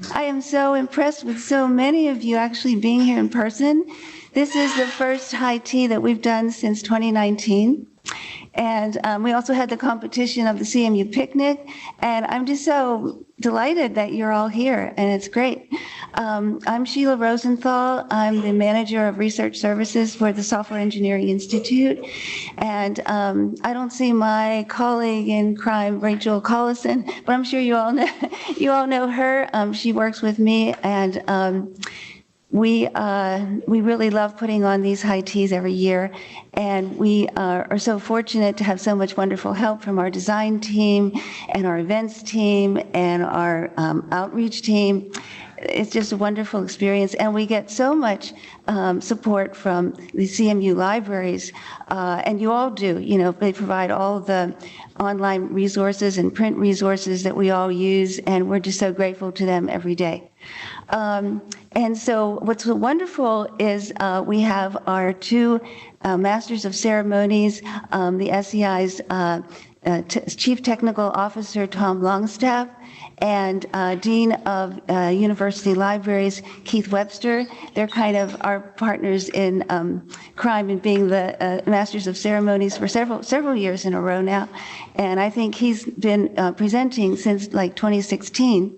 I am so impressed with so many of you actually being here in person. This is the first high tea that we've done since 2019. And we also had the competition of the CMU picnic. And I'm just so delighted that you're all here, and it's great. I'm Sheila Rosenthal. I'm the manager of research services for the Software Engineering Institute. And I don't see my colleague in crime, Rachel Collison, but I'm sure you all know her. She works with me, and we really love putting on these high teas every year, and we are so fortunate to have so much wonderful help from our design team and our events team and our outreach team. It's just a wonderful experience, and we get so much support from the CMU libraries, and you all do. You know, they provide all the online resources and print resources that we all use, and we're just so grateful to them every day. And so what's so wonderful is we have our two Masters of Ceremonies, the SEI's Chief Technical Officer, Tom Longstaff, and Dean of University Libraries, Keith Webster. They're kind of our partners in crime and being the Masters of Ceremonies for several years in a row now. And I think he's been presenting since like 2016.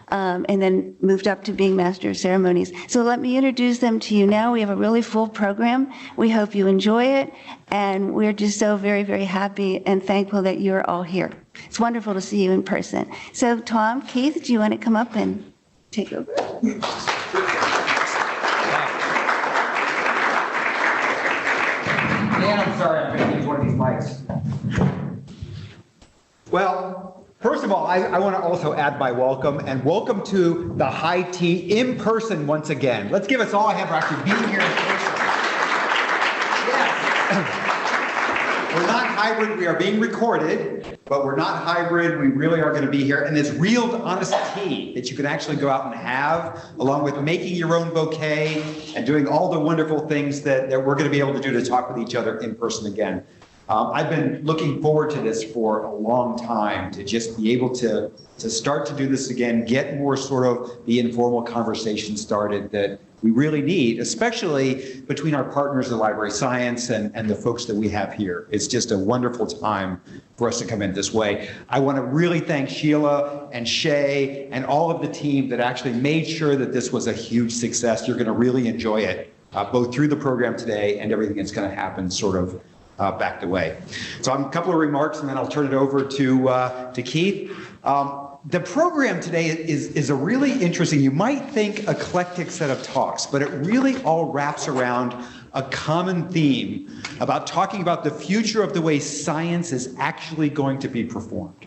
And then moved up to being Master of Ceremonies. So let me introduce them to you now. We have a really full program. We hope you enjoy it, and we're just so very, very happy and thankful that you're all here. It's wonderful to see you in person. So Tom, Keith, do you want to come up and take over? Yeah, I'm sorry, I'm going to use one of these mics. Well, first of all, I want to also add my welcome, and welcome to the high tea in person once again. Let's give us all a hand for actually being here in person. Yes. We're not hybrid, we are being recorded, but we're not hybrid, we really are going to be here. And this real honest tea that you can actually go out and have, along with making your own bouquet and doing all the wonderful things that we're going to be able to do to talk with each other in person again. I've been looking forward to this for a long time, to just be able to start to do this again, get more sort of the informal conversation started that we really need, especially between our partners in library science and the folks that we have here. It's just a wonderful time for us to come in this way. I want to really thank Sheila and Shay and all of the team that actually made sure that this was a huge success. You're going to really enjoy it, both through the program today and everything that's going to happen sort of backed away. So a couple of remarks, and then I'll turn it over to Keith. The program today is a really interesting, you might think eclectic set of talks, but it really all wraps around a common theme about talking about the future of the way science is actually going to be performed.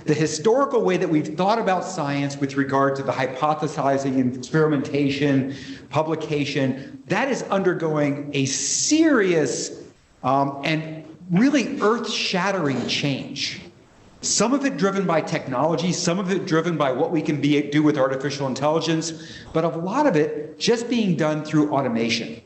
The historical way that we've thought about science with regard to the hypothesizing and experimentation, publication, that is undergoing a serious and really earth-shattering change. Some of it driven by technology, some of it driven by what we can do with artificial intelligence, but a lot of it just being done through automation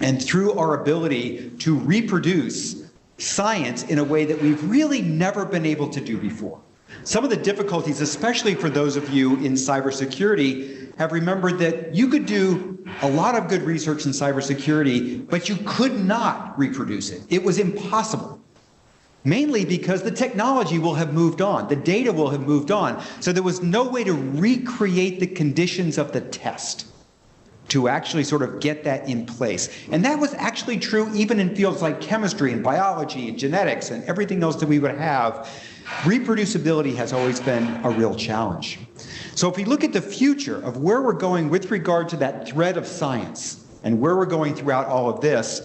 and through our ability to reproduce science in a way that we've really never been able to do before. Some of the difficulties, especially for those of you in cybersecurity, have remembered that you could do a lot of good research in cybersecurity, but you could not reproduce it. It was impossible. Mainly because the technology will have moved on, the data will have moved on, so there was no way to recreate the conditions of the test to actually sort of get that in place. And that was actually true even in fields like chemistry and biology and genetics and everything else that we would have. Reproducibility has always been a real challenge. So if we look at the future of where we're going with regard to that thread of science and where we're going throughout all of this,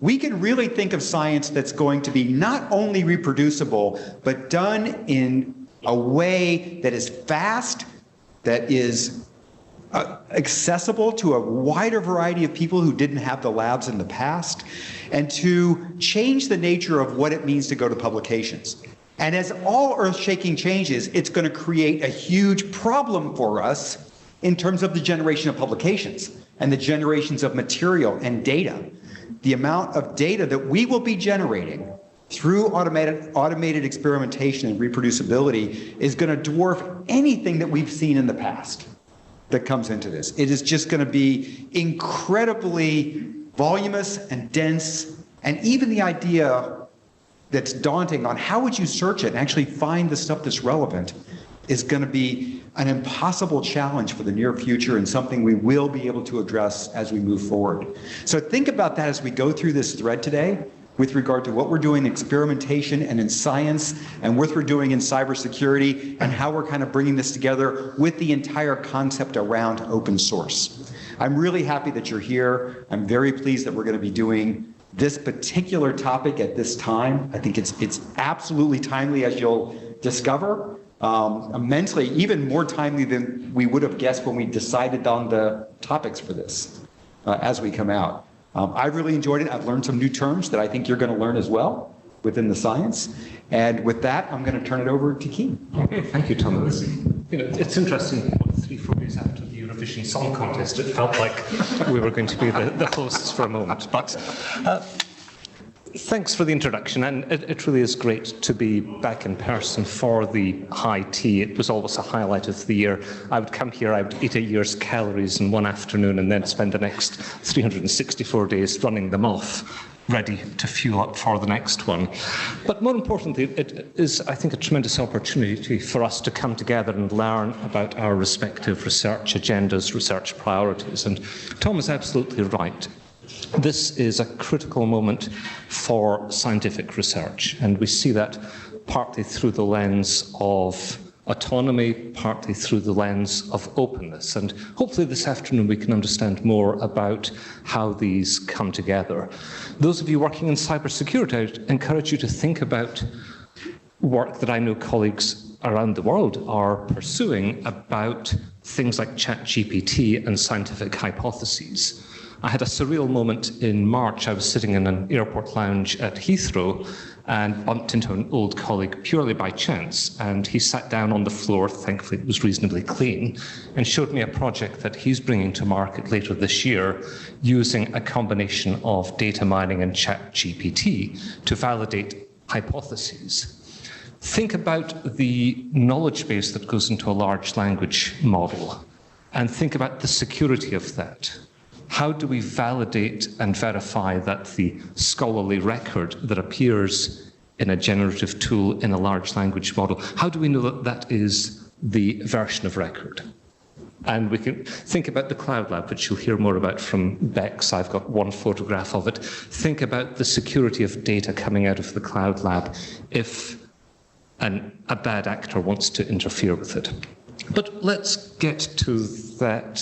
we can really think of science that's going to be not only reproducible, but done in a way that is fast, that is accessible to a wider variety of people who didn't have the labs in the past, and to change the nature of what it means to go to publications. And as all earth-shaking changes, it's going to create a huge problem for us in terms of the generation of publications and the generations of material and data. The amount of data that we will be generating through automated experimentation and reproducibility is going to dwarf anything that we've seen in the past that comes into this. It is just going to be incredibly voluminous and dense, and even the idea that's daunting on how would you search it and actually find the stuff that's relevant is going to be an impossible challenge for the near future and something we will be able to address as we move forward. So think about that as we go through this thread today with regard to what we're doing in experimentation and in science and what we're doing in cybersecurity and how we're kind of bringing this together with the entire concept around open source. I'm really happy that you're here. I'm very pleased that we're going to be doing this particular topic at this time. I think it's absolutely timely, as you'll discover, immensely, even more timely than we would have guessed when we decided on the topics for this as we come out. I've really enjoyed it. I've learned some new terms that I think you're going to learn as well within the science. And with that, I'm going to turn it over to Keane. Okay, thank you, Thomas. It's interesting, 3-4 days after the Eurovision Song Contest, it felt like we were going to be the hosts for a moment. But thanks for the introduction, and it really is great to be back in person for the High Tea. It was always a highlight of the year. I would come here, I would eat a year's calories in one afternoon and then spend the next 364 days running them off, ready to fuel up for the next one. But more importantly, it is, I think, a tremendous opportunity for us to come together and learn about our respective research agendas, research priorities. And Tom is absolutely right. This is a critical moment for scientific research, and we see that partly through the lens of autonomy, partly through the lens of openness. And hopefully this afternoon we can understand more about how these come together. Those of you working in cybersecurity, I encourage you to think about work that I know colleagues around the world are pursuing about things like ChatGPT and scientific hypotheses. I had a surreal moment in March. I was sitting in an airport lounge at Heathrow and bumped into an old colleague purely by chance. And he sat down on the floor, thankfully it was reasonably clean, and showed me a project that he's bringing to market later this year using a combination of data mining and ChatGPT to validate hypotheses. Think about the knowledge base that goes into a large language model, and think about the security of that. How do we validate and verify that the scholarly record that appears in a generative tool in a large language model, how do we know that that is the version of record? And we can think about the Cloud Lab, which you'll hear more about from Bex. I've got one photograph of it. Think about the security of data coming out of the Cloud Lab if a bad actor wants to interfere with it. But let's get to that.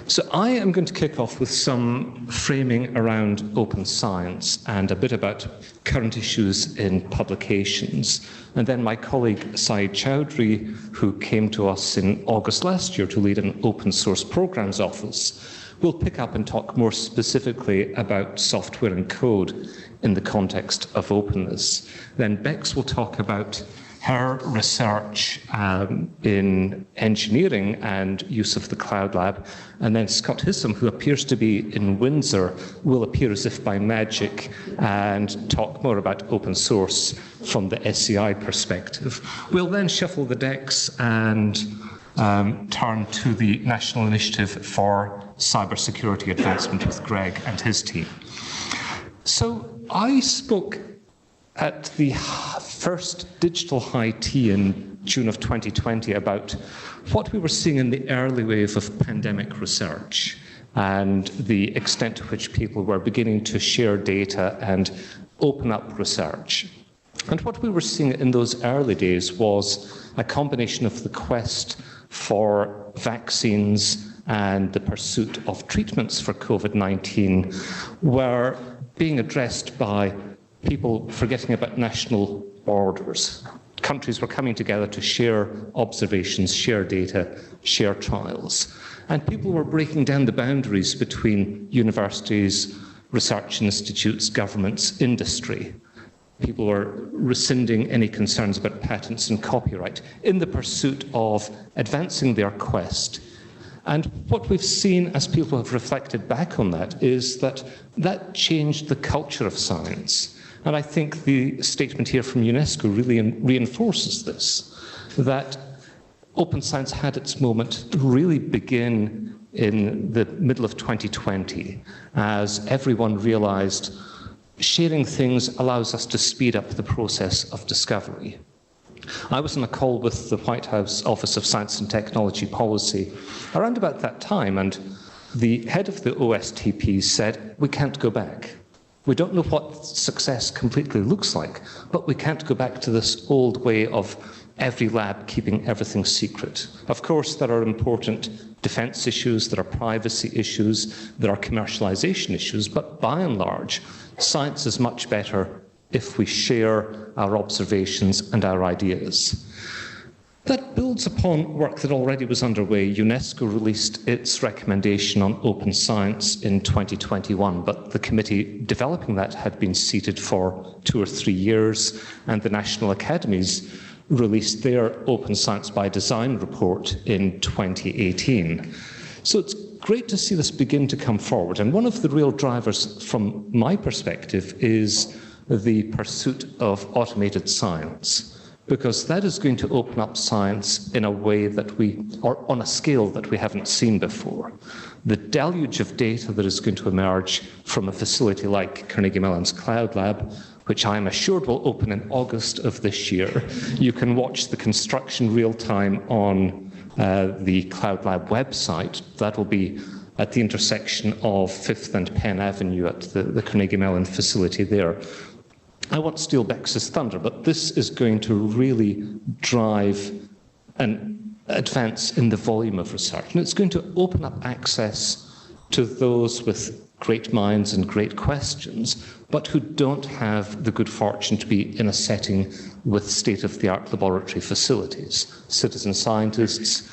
So I am going to kick off with some framing around open science and a bit about current issues in publications. And then my colleague Sayeed Choudhury, who came to us in August last year to lead an open source programs office, will pick up and talk more specifically about software and code in the context of openness. Then Bex will talk about her research in engineering and use of the Cloud Lab. And then Scott Hissam, who appears to be in Windsor, will appear as if by magic and talk more about open source from the SEI perspective. We'll then shuffle the decks and turn to the National Initiative for Cybersecurity Advancement with Greg and his team. So I spoke at the first Digital High Tea in June of 2020 about what we were seeing in the early wave of pandemic research and the extent to which people were beginning to share data and open up research. And what we were seeing in those early days was a combination of the quest for vaccines and the pursuit of treatments for COVID-19 were being addressed by people forgetting about national borders. Countries were coming together to share observations, share data, share trials. And people were breaking down the boundaries between universities, research institutes, governments, industry. People were rescinding any concerns about patents and copyright in the pursuit of advancing their quest. And what we've seen as people have reflected back on that is that that changed the culture of science. And I think the statement here from UNESCO really reinforces this, that open science had its moment really begin in the middle of 2020, as everyone realized sharing things allows us to speed up the process of discovery. I was on a call with the White House Office of Science and Technology Policy around about that time, and the head of the OSTP said, we can't go back. We don't know what success completely looks like, but we can't go back to this old way of every lab keeping everything secret. Of course, there are important defense issues, there are privacy issues, there are commercialization issues, but by and large, science is much better if we share our observations and our ideas. That builds upon work that already was underway. UNESCO released its recommendation on open science in 2021, but the committee developing that had been seated for 2 or 3 years, and the national academies released their Open Science by Design report in 2018. So it's great to see this begin to come forward. And one of the real drivers from my perspective is the pursuit of automated science, because that is going to open up science in a way that or on a scale that we haven't seen before. The deluge of data that is going to emerge from a facility like Carnegie Mellon's Cloud Lab, which I am assured will open in August of this year. You can watch the construction real time on the Cloud Lab website. That will be at the intersection of 5th and Penn Avenue at the Carnegie Mellon facility there. I won't steal Bex's thunder, but this is going to really drive an advance in the volume of research. And it's going to open up access to those with great minds and great questions, but who don't have the good fortune to be in a setting with state-of-the-art laboratory facilities. Citizen scientists,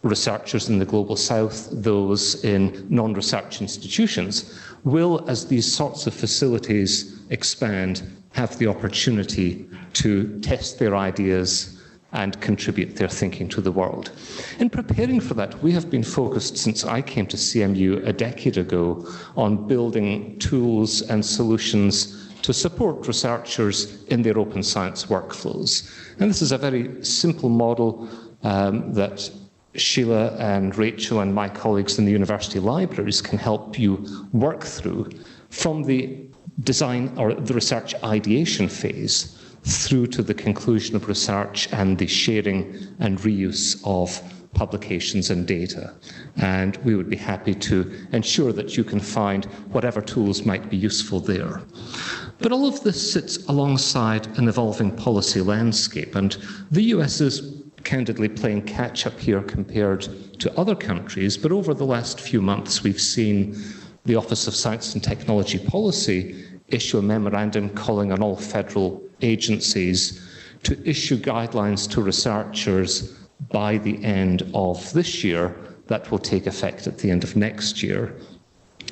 researchers in the Global South, those in non-research institutions, will, as these sorts of facilities expand, have the opportunity to test their ideas and contribute their thinking to the world. In preparing for that, we have been focused since I came to CMU a decade ago on building tools and solutions to support researchers in their open science workflows. And this is a very simple model that Sheila and Rachel and my colleagues in the university libraries can help you work through from the design or the research ideation phase through to the conclusion of research and the sharing and reuse of publications and data. And we would be happy to ensure that you can find whatever tools might be useful there. But all of this sits alongside an evolving policy landscape, and the US is candidly playing catch-up here compared to other countries, but over the last few months we've seen the Office of Science and Technology Policy issue a memorandum calling on all federal agencies to issue guidelines to researchers by the end of this year that will take effect at the end of next year.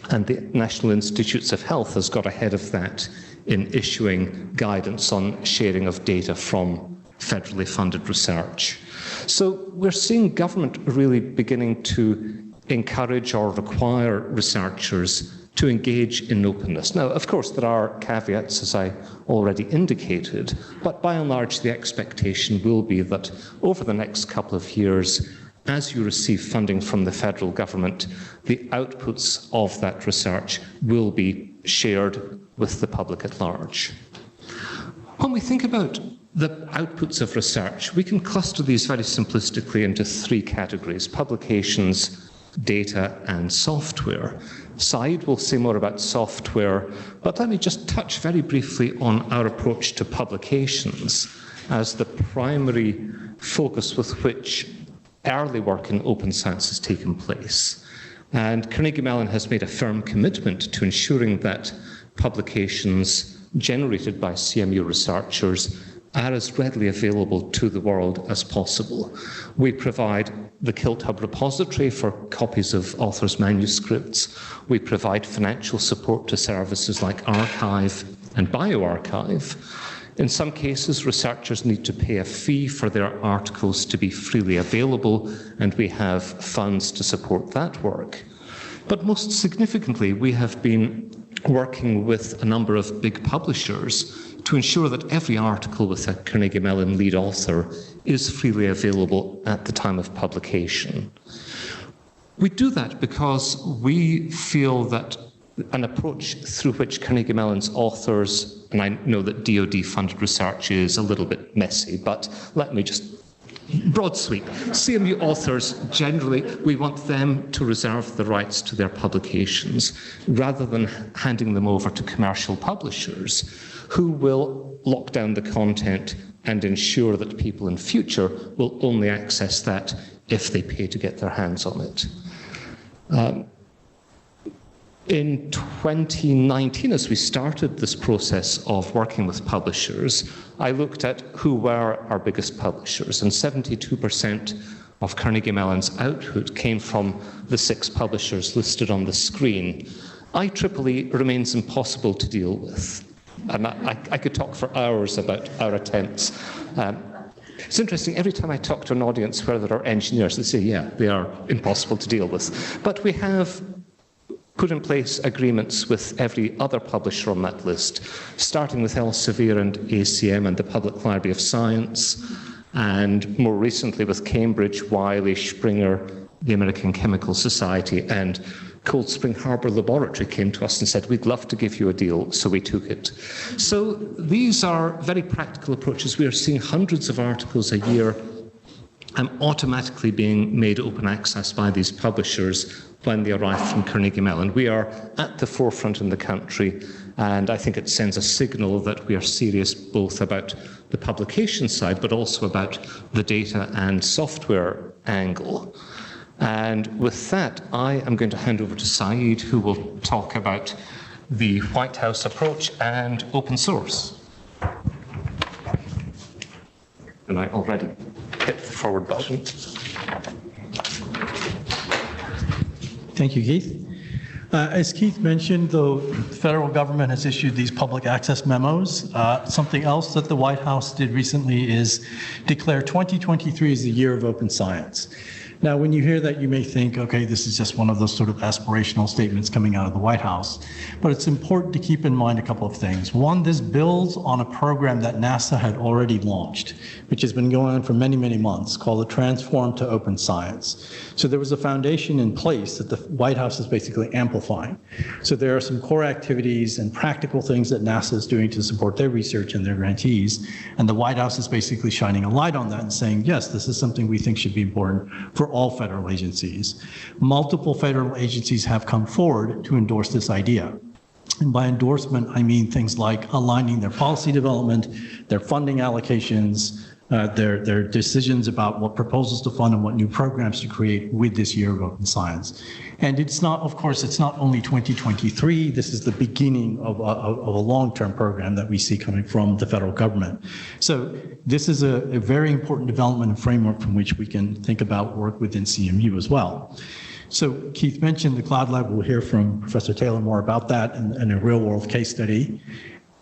And the National Institutes of Health has got ahead of that in issuing guidance on sharing of data from federally funded research. So we're seeing government really beginning to encourage or require researchers to engage in openness. Now, of course, there are caveats, as I already indicated, but by and large, the expectation will be that over the next couple of years, as you receive funding from the federal government, the outputs of that research will be shared with the public at large. When we think about the outputs of research, we can cluster these very simplistically into 3 categories: publications, data, and software. Sayeed will say more about software, but let me just touch very briefly on our approach to publications as the primary focus with which early work in open science has taken place. And Carnegie Mellon has made a firm commitment to ensuring that publications generated by CMU researchers are as readily available to the world as possible. We provide the KiltHub repository for copies of authors' manuscripts. We provide financial support to services like Archive and BioArchive. In some cases, researchers need to pay a fee for their articles to be freely available, and we have funds to support that work. But most significantly, we have been working with a number of big publishers to ensure that every article with a Carnegie Mellon lead author is freely available at the time of publication. We do that because we feel that an approach through which Carnegie Mellon's authors, and I know that DoD-funded research is a little bit messy, but let me just broad sweep. CMU authors, generally, we want them to reserve the rights to their publications rather than handing them over to commercial publishers who will lock down the content and ensure that people in future will only access that if they pay to get their hands on it. In 2019, as we started this process of working with publishers, I looked at who were our biggest publishers, and 72% of Carnegie Mellon's output came from the 6 publishers listed on the screen. IEEE remains impossible to deal with, and I could talk for hours about our attempts. It's interesting, every time I talk to an audience where there are engineers, they say, yeah, they are impossible to deal with. But we have put in place agreements with every other publisher on that list, starting with Elsevier and ACM and the Public Library of Science, and more recently with Cambridge, Wiley, Springer, the American Chemical Society, and Cold Spring Harbor Laboratory came to us and said, we'd love to give you a deal, so we took it. So these are very practical approaches. We are seeing hundreds of articles a year automatically being made open access by these publishers when they arrive from Carnegie Mellon. We are at the forefront in the country, and I think it sends a signal that we are serious both about the publication side, but also about the data and software angle. And with that, I am going to hand over to Sayeed, who will talk about the White House approach and open source. And I already hit the forward button. Thank you, Keith. As Keith mentioned, the federal government has issued these public access memos. Something else that the White House did recently is declare 2023 as the year of open science. Now, when you hear that, you may think, okay, this is just one of those sort of aspirational statements coming out of the White House. But it's important to keep in mind a couple of things. One, this builds on a program that NASA had already launched, which has been going on for many, many months, called the Transform to Open Science. So there was a foundation in place that the White House is basically amplifying. So there are some core activities and practical things that NASA is doing to support their research and their grantees. And the White House is basically shining a light on that and saying, yes, this is something we think should be important for all federal agencies. Multiple federal agencies have come forward to endorse this idea. And by endorsement, I mean things like aligning their policy development, their funding allocations, their decisions about what proposals to fund and what new programs to create with this year of open science. And it's not, of course, it's not only 2023. This is the beginning of a long-term program that we see coming from the federal government. So this is a very important development and framework from which we can think about work within CMU as well. So Keith mentioned the Cloud Lab. We'll hear from Professor Taylor more about that and a real-world case study.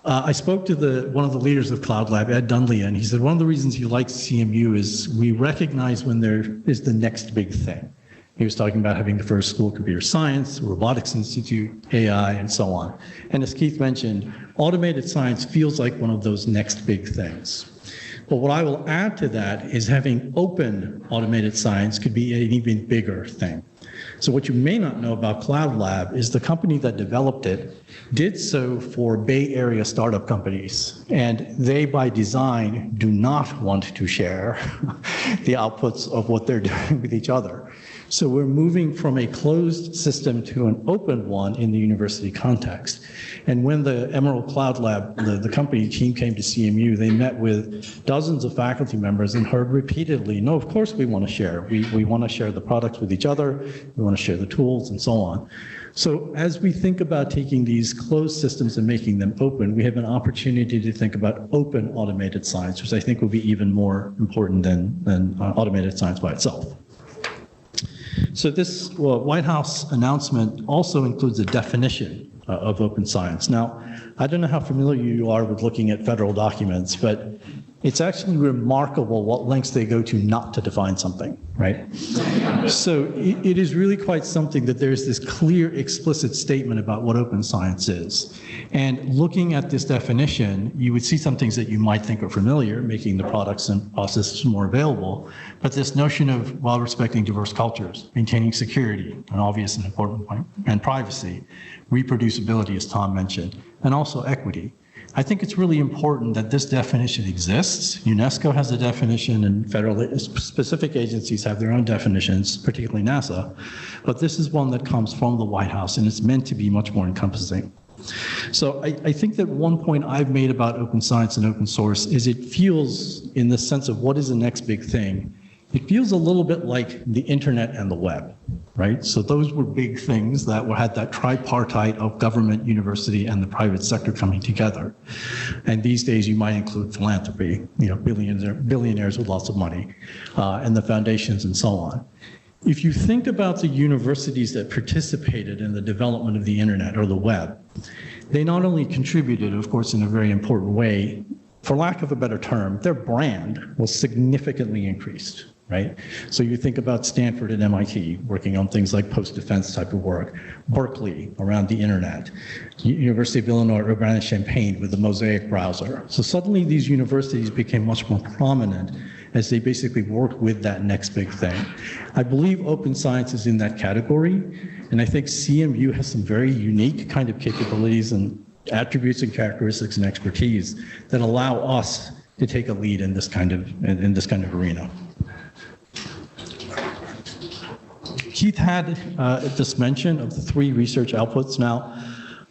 I spoke to one of the leaders of Cloud Lab, Ed Dunley, and he said one of the reasons he likes CMU is we recognize when there is the next big thing. He was talking about having the first school of computer science, robotics institute, AI, and so on. And as Keith mentioned, automated science feels like one of those next big things. But what I will add to that is having open automated science could be an even bigger thing. So what you may not know about Cloud Lab is the company that developed it did so for Bay Area startup companies. And they, by design, do not want to share the outputs of what they're doing with each other. So we're moving from a closed system to an open one in the university context. And when the Emerald Cloud Lab, the company team came to CMU, they met with dozens of faculty members and heard repeatedly, no, of course we want to share. We want to share the products with each other. We want to share the tools and so on. So as we think about taking these closed systems and making them open, we have an opportunity to think about open automated science, which I think will be even more important than automated science by itself. So this White House announcement also includes a definition of open science. Now, I don't know how familiar you are with looking at federal documents, but it's actually remarkable what lengths they go to not to define something, right? So it is really quite something that there's this clear, explicit statement about what open science is. And looking at this definition, you would see some things that you might think are familiar, making the products and processes more available. But this notion of, while respecting diverse cultures, maintaining security, an obvious and important point, and privacy, reproducibility, as Tom mentioned, and also equity. I think it's really important that this definition exists. UNESCO has a definition, and federal specific agencies have their own definitions, particularly NASA. But this is one that comes from the White House, and it's meant to be much more encompassing. So I think that one point I've made about open science and open source is it feels, in the sense of what is the next big thing, it feels a little bit like the internet and the web, right? So those were big things that had that tripartite of government, university, and the private sector coming together. And these days you might include philanthropy, billionaires with lots of money, and the foundations and so on. If you think about the universities that participated in the development of the internet or the web, they not only contributed, of course, in a very important way, for lack of a better term, their brand was significantly increased, right? So you think about Stanford and MIT working on things like post-defense type of work, Berkeley around the internet, University of Illinois Urbana-Champaign with the Mosaic browser. So suddenly these universities became much more prominent as they basically worked with that next big thing. I believe open science is in that category, and I think CMU has some very unique kind of capabilities and attributes and characteristics and expertise that allow us to take a lead in this kind of arena. Keith had this mention of the 3 research outputs. Now,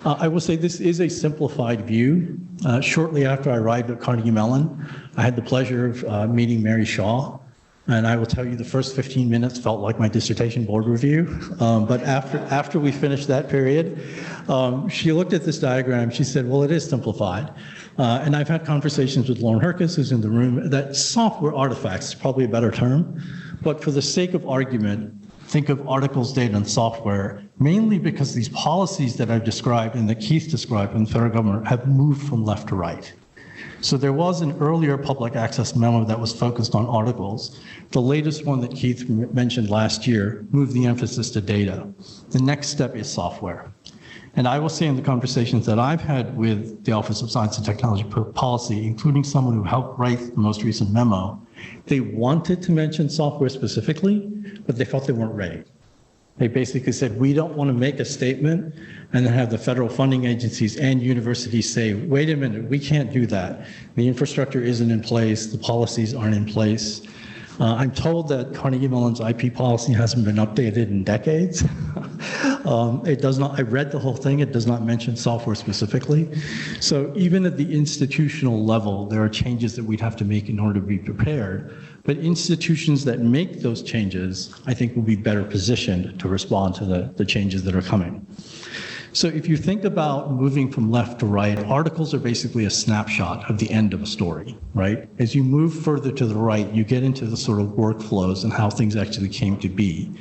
I will say this is a simplified view. Shortly after I arrived at Carnegie Mellon, I had the pleasure of meeting Mary Shaw, and I will tell you the first 15 minutes felt like my dissertation board review. But after we finished that period, she looked at this diagram, she said, well, it is simplified. And I've had conversations with Lauren Herkus, who's in the room, that software artifacts is probably a better term, but for the sake of argument, think of articles, data, and software, mainly because these policies that I've described and that Keith described in the federal government have moved from left to right. So there was an earlier public access memo that was focused on articles. The latest one that Keith mentioned last year moved the emphasis to data. The next step is software. And I will say in the conversations that I've had with the Office of Science and Technology Policy, including someone who helped write the most recent memo, they wanted to mention software specifically, but they felt they weren't ready. They basically said, we don't want to make a statement and then have the federal funding agencies and universities say, wait a minute, we can't do that. The infrastructure isn't in place, the policies aren't in place. I'm told that Carnegie Mellon's IP policy hasn't been updated in decades. It does not, I read the whole thing, it does not mention software specifically. So even at the institutional level, there are changes that we'd have to make in order to be prepared. But institutions that make those changes, I think, will be better positioned to respond to the changes that are coming. So if you think about moving from left to right, articles are basically a snapshot of the end of a story, right? As you move further to the right, you get into the sort of workflows and how things actually came to be.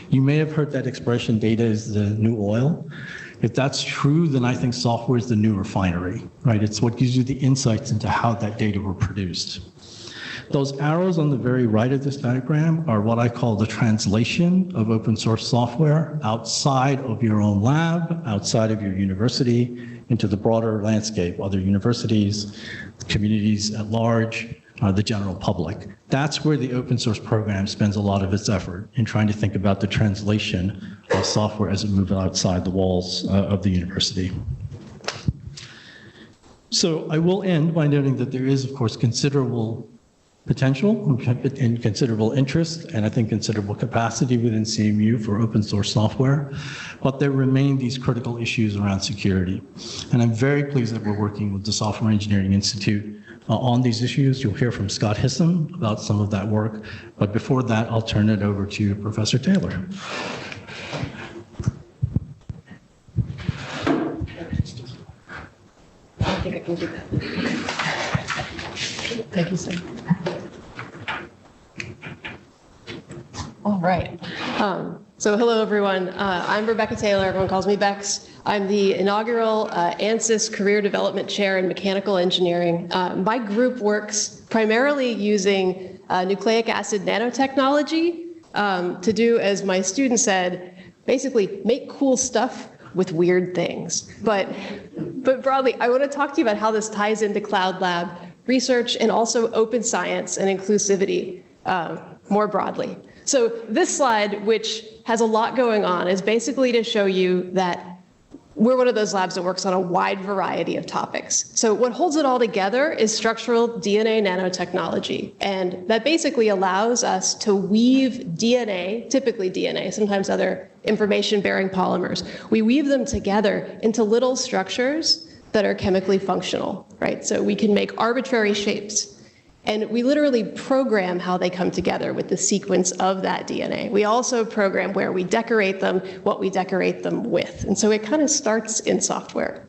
You may have heard that expression, data is the new oil. If that's true, then I think software is the new refinery, right? It's what gives you the insights into how that data were produced. Those arrows on the very right of this diagram are what I call the translation of open source software outside of your own lab, outside of your university, into the broader landscape, other universities, communities at large, the general public. That's where the open source program spends a lot of its effort in trying to think about the translation of software as it moves outside the walls of the university. So I will end by noting that there is, of course, considerable potential and considerable interest, and I think considerable capacity within CMU for open source software, but there remain these critical issues around security. And I'm very pleased that we're working with the Software Engineering Institute on these issues. You'll hear from Scott Hissam about some of that work, but before that, I'll turn it over to Professor Taylor. I think I can do that. Thank you, sir. All right. So hello, everyone. I'm Rebecca Taylor. Everyone calls me Bex. I'm the inaugural ANSYS Career Development Chair in Mechanical Engineering. My group works primarily using nucleic acid nanotechnology to do, as my student said, basically make cool stuff with weird things. But broadly, I want to talk to you about how this ties into Cloud Lab research and also open science and inclusivity more broadly. So this slide, which has a lot going on, is basically to show you that we're one of those labs that works on a wide variety of topics. So what holds it all together is structural DNA nanotechnology. And that basically allows us to weave DNA, typically DNA, sometimes other information-bearing polymers. We weave them together into little structures that are chemically functional, right? So we can make arbitrary shapes. And we literally program how they come together with the sequence of that DNA. We also program where we decorate them, what we decorate them with. And so it kind of starts in software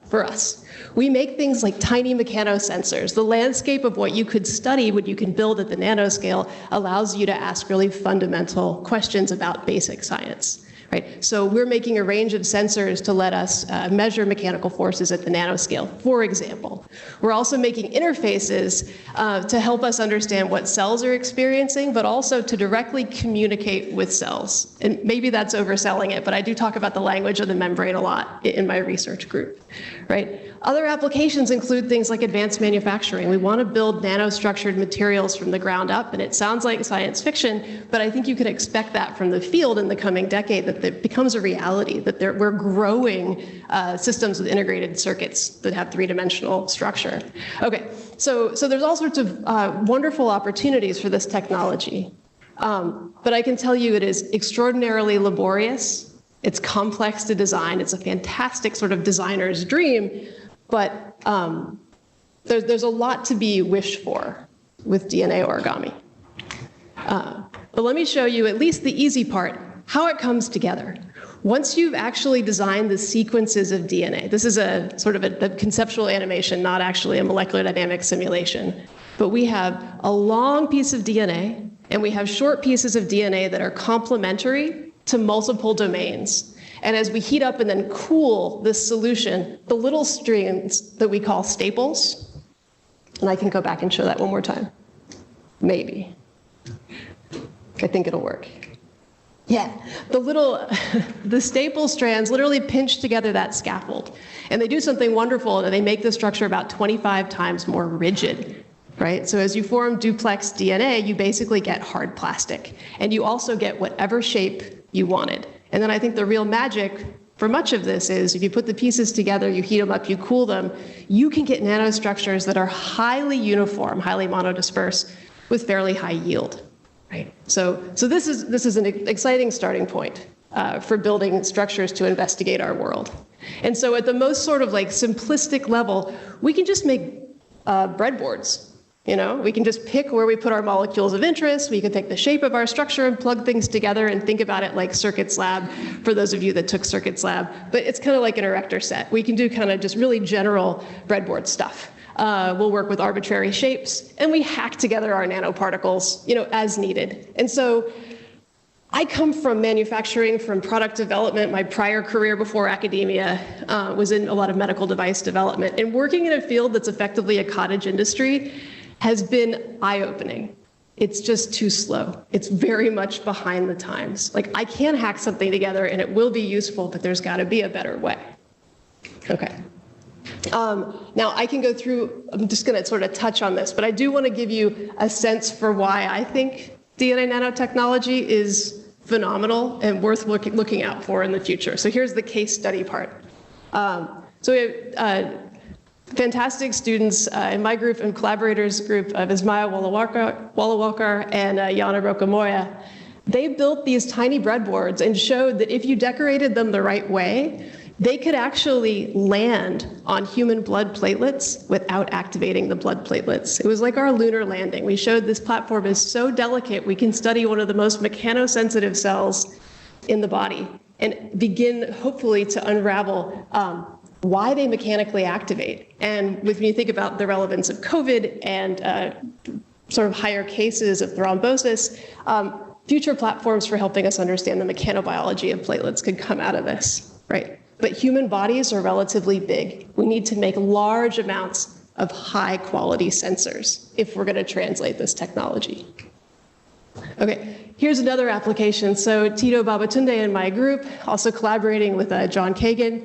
for us. We make things like tiny mechanosensors. The landscape of what you could study, what you can build at the nanoscale, allows you to ask really fundamental questions about basic science. Right? So we're making a range of sensors to let us measure mechanical forces at the nanoscale, for example. We're also making interfaces to help us understand what cells are experiencing, but also to directly communicate with cells. And maybe that's overselling it, but I do talk about the language of the membrane a lot in my research group. Right? Other applications include things like advanced manufacturing. We want to build nanostructured materials from the ground up, and it sounds like science fiction, but I think you could expect that from the field in the coming decade, that it becomes a reality, that we're growing systems with integrated circuits that have three-dimensional structure. Okay, so there's all sorts of wonderful opportunities for this technology, but I can tell you it is extraordinarily laborious. It's complex to design. It's a fantastic sort of designer's dream, but there's a lot to be wished for with DNA origami. But let me show you at least the easy part, how it comes together. Once you've actually designed the sequences of DNA, this is a sort of a conceptual animation, not actually a molecular dynamics simulation, but we have a long piece of DNA, and we have short pieces of DNA that are complementary to multiple domains. And as we heat up and then cool this solution, the little streams that we call staples, and I can go back and show that one more time. Maybe. I think it'll work. Yeah, the staple strands literally pinch together that scaffold. And they do something wonderful, and they make the structure about 25 times more rigid. Right? So as you form duplex DNA, you basically get hard plastic. And you also get whatever shape you wanted. And then I think the real magic for much of this is if you put the pieces together, you heat them up, you cool them, you can get nanostructures that are highly uniform, highly monodisperse, with fairly high yield. Right? So this is an exciting starting point for building structures to investigate our world. And so at the most sort of like simplistic level, we can just make breadboards. You know, we can just pick where we put our molecules of interest. We can take the shape of our structure and plug things together and think about it like Circuits Lab, for those of you that took Circuits Lab. But it's kind of like an erector set. We can do kind of just really general breadboard stuff. We'll work with arbitrary shapes, and we hack together our nanoparticles, you know, as needed. And so I come from manufacturing, from product development. My prior career before academia was in a lot of medical device development. And working in a field that's effectively a cottage industry has been eye-opening. It's just too slow. It's very much behind the times. Like, I can hack something together and it will be useful, but there's got to be a better way. Okay. Now I can go through, I'm just going to sort of touch on this, but I do want to give you a sense for why I think DNA nanotechnology is phenomenal and worth looking out for in the future. So here's the case study part. So we have fantastic students in my group and collaborators group of Ismail Walawalkar and Yana Rocamoya. They built these tiny breadboards and showed that if you decorated them the right way, they could actually land on human blood platelets without activating the blood platelets. It was like our lunar landing. We showed this platform is so delicate, we can study one of the most mechanosensitive cells in the body and begin, hopefully, to unravel why they mechanically activate. And when you think about the relevance of COVID and sort of higher cases of thrombosis, future platforms for helping us understand the mechanobiology of platelets could come out of this, right? but human bodies are relatively big. We need to make large amounts of high quality sensors if we're going to translate this technology. Okay, here's another application. So Tito Babatunde and my group, also collaborating with John Kagan,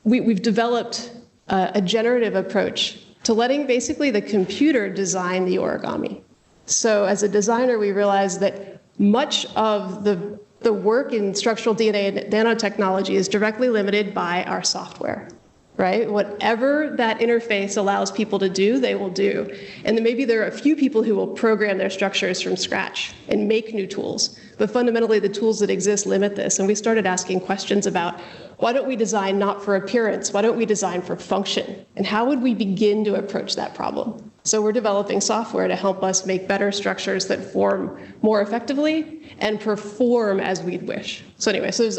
we've developed a generative approach to letting basically the computer design the origami. So as a designer, we realized that much of the work in structural DNA and nanotechnology is directly limited by our software, right? Whatever that interface allows people to do, they will do. And then maybe there are a few people who will program their structures from scratch and make new tools. But fundamentally, the tools that exist limit this. And we started asking questions about, why don't we design not for appearance? Why don't we design for function? And how would we begin to approach that problem? So we're developing software to help us make better structures that form more effectively and perform as we'd wish. So anyway, so there's,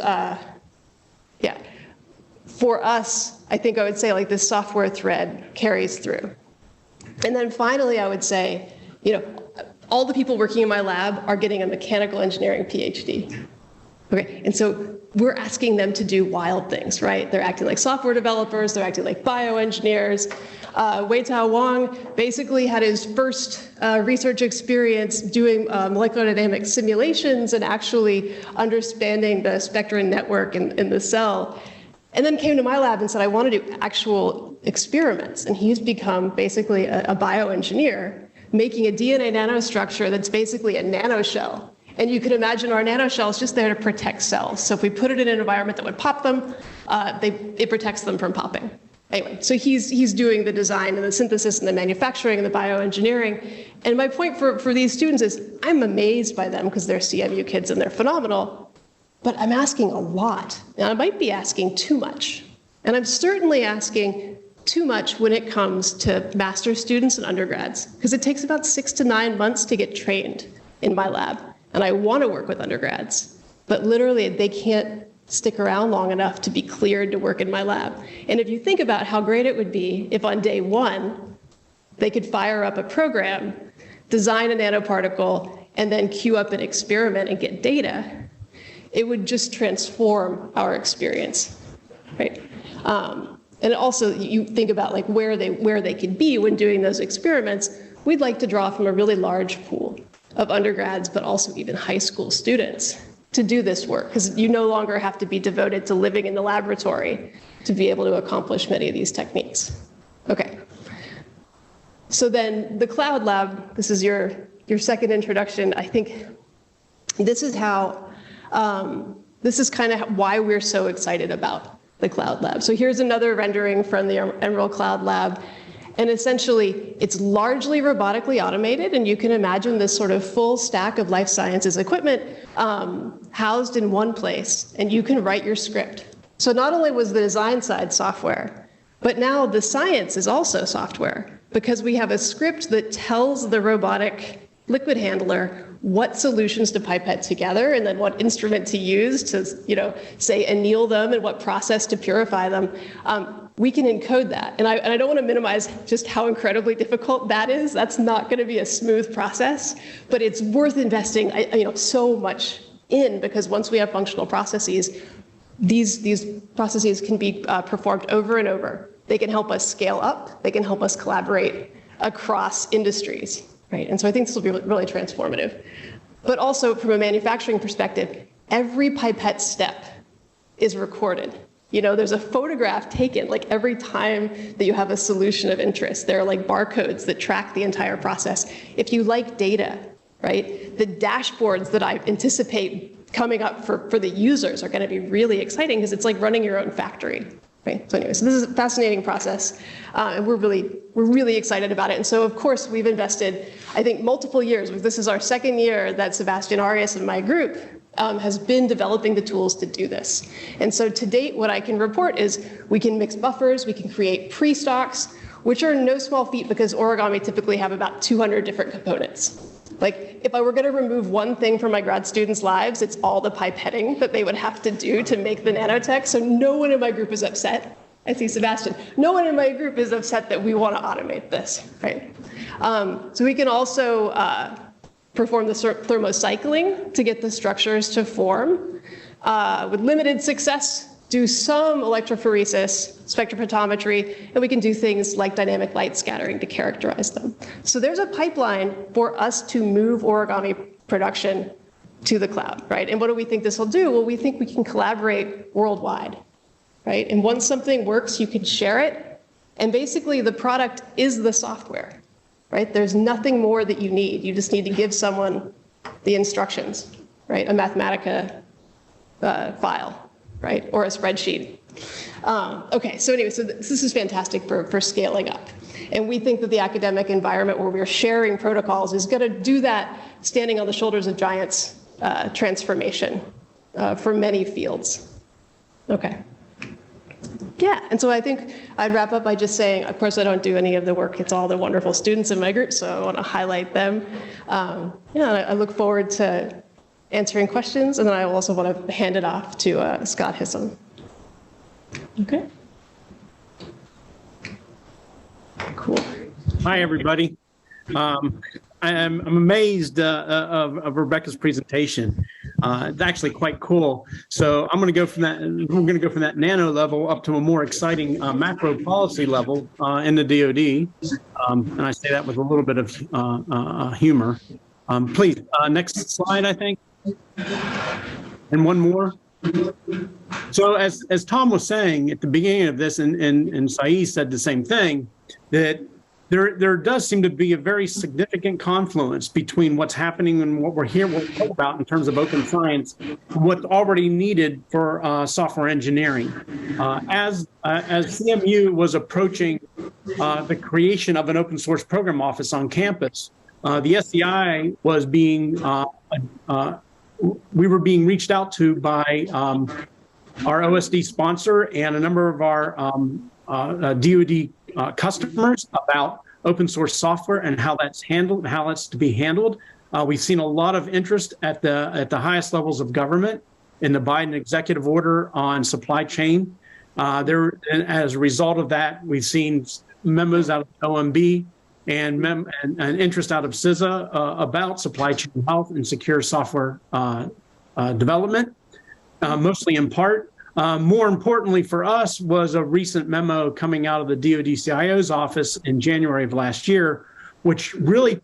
yeah. For us, I think I would say like this software thread carries through. And then finally, I would say, all the people working in my lab are getting a mechanical engineering PhD. Okay, and so we're asking them to do wild things, right? They're acting like software developers, they're acting like bioengineers. Weitao Wang basically had his first research experience doing molecular dynamics simulations and actually understanding the spectrin network in the cell. And then came to my lab and said, I want to do actual experiments. And he's become basically a bioengineer, making a DNA nanostructure that's basically a nanoshell. And you can imagine our nanoshell is just there to protect cells. So if we put it in an environment that would pop them, it protects them from popping. Anyway, so he's doing the design and the synthesis and the manufacturing and the bioengineering. And my point for these students is I'm amazed by them because they're CMU kids and they're phenomenal. But I'm asking a lot. And I might be asking too much. And I'm certainly asking too much when it comes to master's students and undergrads, because it takes about 6 to 9 months to get trained in my lab. And I want to work with undergrads, but literally they can't stick around long enough to be cleared to work in my lab. And if you think about how great it would be if on day one, they could fire up a program, design a nanoparticle, and then queue up an experiment and get data, it would just transform our experience, right? And also you think about like where they could be when doing those experiments. We'd like to draw from a really large pool of undergrads, but also even high school students to do this work, because you no longer have to be devoted to living in the laboratory to be able to accomplish many of these techniques. Okay. So then the cloud lab, this is your second introduction. I think this is how, this is kind of why we're so excited about the cloud lab. So here's another rendering from the Emerald Cloud Lab. And essentially, it's largely robotically automated, and you can imagine this sort of full stack of life sciences equipment housed in one place, and you can write your script. So not only was the design side software, but now the science is also software, because we have a script that tells the robotic liquid handler what solutions to pipette together, and then what instrument to use to, say, anneal them, and what process to purify them. We can encode that. And I don't want to minimize just how incredibly difficult that is. That's not going to be a smooth process, but it's worth investing so much in, because once we have functional processes, these processes can be performed over and over. They can help us scale up. They can help us collaborate across industries, right? And so I think this will be really transformative. But also from a manufacturing perspective, every pipette step is recorded. There's a photograph taken like every time that you have a solution of interest. There are like barcodes that track the entire process. If you like data, right, the dashboards that I anticipate coming up for the users are going to be really exciting, because it's like running your own factory, right? So anyway, so this is a fascinating process, and we're really excited about it. And so of course we've invested, I think, multiple years. This is our second year that Sebastian Arias and my group has been developing the tools to do this. And so to date, what I can report is we can mix buffers, we can create pre-stocks, which are no small feat, because origami typically have about 200 different components. Like, if I were going to remove one thing from my grad students' lives, it's all the pipetting that they would have to do to make the nanotech. So no one in my group is upset. I see Sebastian. No one in my group is upset that we want to automate this, right? So we can also perform the thermocycling to get the structures to form with limited success do some electrophoresis, spectrophotometry, and we can do things like dynamic light scattering to characterize them. So there's a pipeline for us to move origami production to the cloud, right? And what do we think this will do? Well, we think we can collaborate worldwide, right? And once something works, you can share it. And basically, the product is the software, right? There's nothing more that you need. You just need to give someone the instructions, right? A Mathematica file, right? Or a spreadsheet. Okay, so anyway, so this is fantastic for scaling up. And we think that the academic environment where we're sharing protocols is going to do that standing on the shoulders of giants transformation for many fields. Okay. Yeah, and so I think I'd wrap up by just saying, of course, I don't do any of the work. It's all the wonderful students in my group, so I want to highlight them. I look forward to answering questions, and then I also want to hand it off to Scott Hissam. Okay. Cool. Hi, everybody. I'm amazed of Rebecca's presentation. It's actually quite cool. So I'm going to go from that. We're going to go from that nano level up to a more exciting macro policy level in the DoD, and I say that with a little bit of humor. Please, next slide, I think, and one more. So as Tom was saying at the beginning of this, and Sayeed said the same thing, that there does seem to be a very significant confluence between what's happening and what we're here about in terms of open science, what's already needed for software engineering. As CMU was approaching the creation of an open source program office on campus, the SEI was being we were being reached out to by our OSD sponsor and a number of our DoD customers about open source software and how that's handled, how that's to be handled. We've seen a lot of interest at the highest levels of government in the Biden executive order on supply chain. And as a result of that, we've seen memos out of OMB and interest out of CISA about supply chain health and secure software development, mostly in part. More importantly for us was a recent memo coming out of the DoD CIO's office in January of last year, which really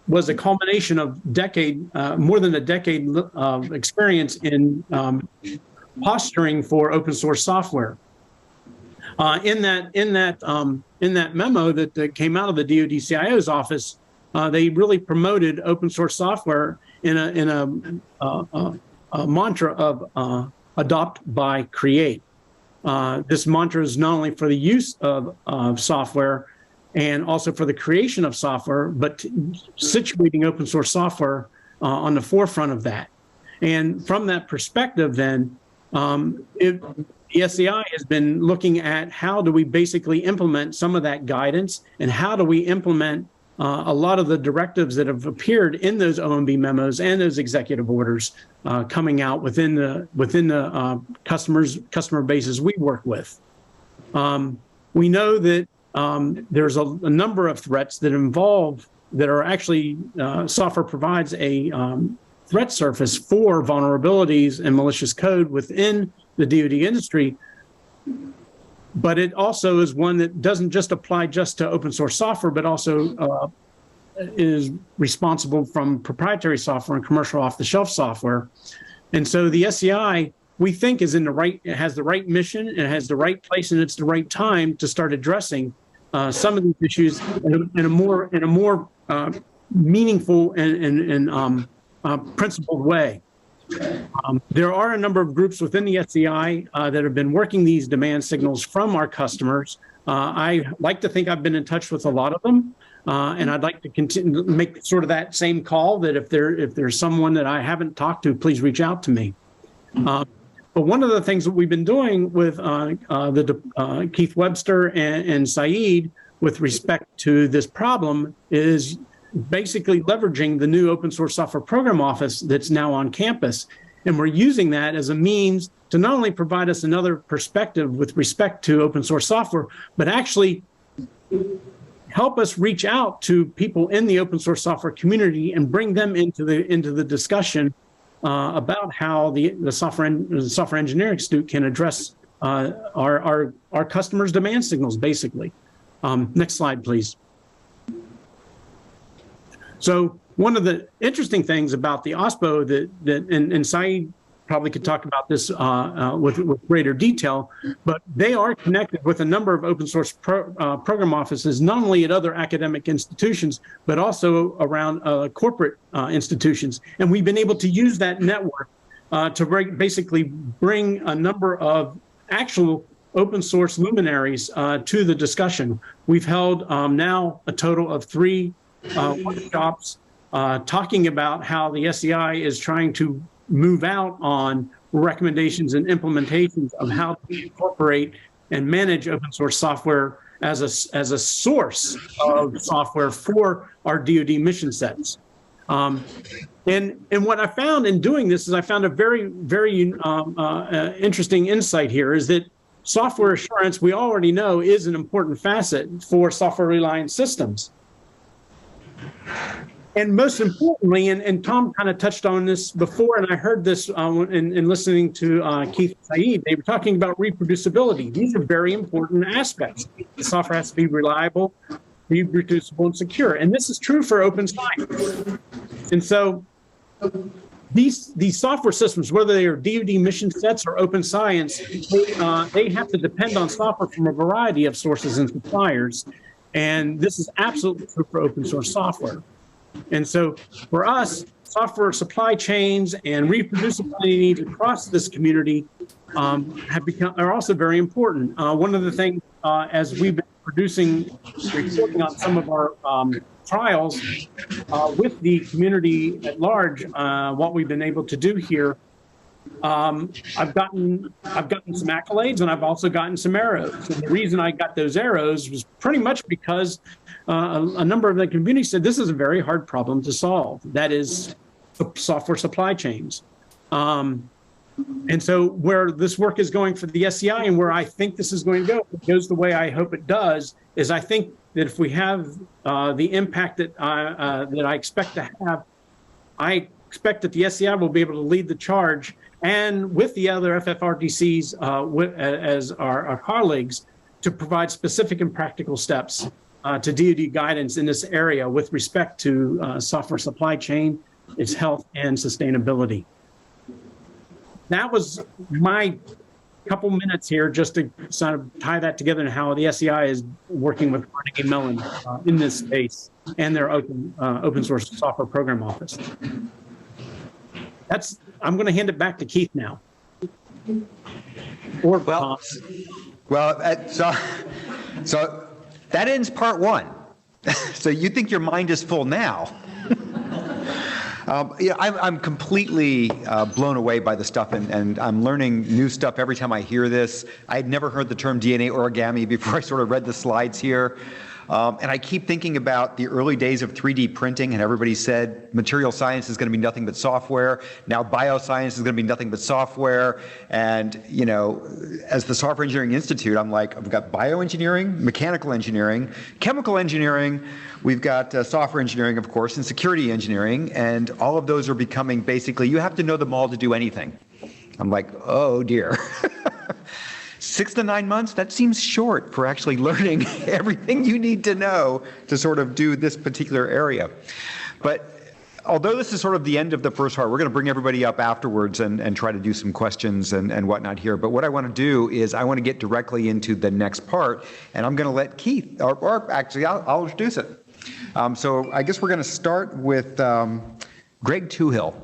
was a culmination of more than a decade of experience in posturing for open source software. In that memo that came out of the DoD CIO's office, they really promoted open source software in a mantra of adopt, buy, create. This mantra is not only for the use of software and also for the creation of software, but situating open source software on the forefront of that. And from that perspective, then, the SEI has been looking at how do we basically implement some of that guidance and how do we implement a lot of the directives that have appeared in those OMB memos and those executive orders coming out within the customer bases we work with. We know that there's a number of threats that are actually software provides a threat surface for vulnerabilities and malicious code within the DoD industry, but it also is one that doesn't just apply just to open source software, but also is responsible from proprietary software and commercial off-the-shelf software. And so the SEI, we think, it has the right mission, it has the right place, and it's the right time to start addressing some of these issues in a more meaningful and principled way. There are a number of groups within the SEI that have been working these demand signals from our customers. I like to think I've been in touch with a lot of them, and I'd like to continue to make sort of that same call that if there's someone that I haven't talked to, please reach out to me. But one of the things that we've been doing with Keith Webster and Sayeed with respect to this problem is basically leveraging the new open source software program office that's now on campus. And we're using that as a means to not only provide us another perspective with respect to open source software, but actually help us reach out to people in the open source software community and bring them into the discussion about how the software engineering institute can address our customers' demand signals, basically. Next slide, please. So one of the interesting things about the OSPO and Sayeed probably could talk about this with greater detail, but they are connected with a number of open source program offices, not only at other academic institutions, but also around corporate institutions. And we've been able to use that network to basically bring a number of actual open source luminaries to the discussion. We've held now a total of 3 workshops talking about how the SEI is trying to move out on recommendations and implementations of how to incorporate and manage open source software as a source of software for our DoD mission sets. And what I found in doing this is I found a very, very interesting insight here is that software assurance, we already know, is an important facet for software-reliant systems. And most importantly, and Tom kind of touched on this before, and I heard this in listening to Keith and Sayeed, they were talking about reproducibility. These are very important aspects. The software has to be reliable, reproducible, and secure. And this is true for open science. And so these software systems, whether they are DoD mission sets or open science, they have to depend on software from a variety of sources and suppliers. And this is absolutely true for open source software. And so for us, software supply chains and reproducibility needs across this community are also very important. One of the things as we've been reporting on some of our trials with the community at large, what we've been able to do here, I've gotten some accolades, and I've also gotten some arrows. And the reason I got those arrows was pretty much because a number of the community said this is a very hard problem to solve. That is software supply chains. And so where this work is going for the SEI and where I think this is going to go, if it goes the way I hope it does, is I think that if we have the impact that I expect to have, I expect that the SEI will be able to lead the charge, and with the other FFRDCs as our colleagues, to provide specific and practical steps to DoD guidance in this area with respect to software supply chain, its health, and sustainability. That was my couple minutes here just to sort of tie that together and how the SEI is working with Carnegie Mellon in this space and their open source software program office. I'm going to hand it back to Keith now. Or so that ends part 1. So you think your mind is full now. I'm completely blown away by the stuff, and I'm learning new stuff every time I hear this. I had never heard the term DNA origami before I sort of read the slides here. And I keep thinking about the early days of 3D printing, and everybody said material science is going to be nothing but software. Now bioscience is going to be nothing but software. And, you know, as the Software Engineering Institute, I'm like, I've got bioengineering, mechanical engineering, chemical engineering. We've got software engineering, of course, and security engineering. And all of those are becoming basically, you have to know them all to do anything. I'm like, oh dear. 6 to 9 months, that seems short for actually learning everything you need to know to sort of do this particular area. But although this is sort of the end of the first part, we're going to bring everybody up afterwards and try to do some questions and whatnot here. But what I want to do is I want to get directly into the next part, and I'm going to let Keith, or actually I'll introduce it. So I guess we're going to start with Greg Touhill.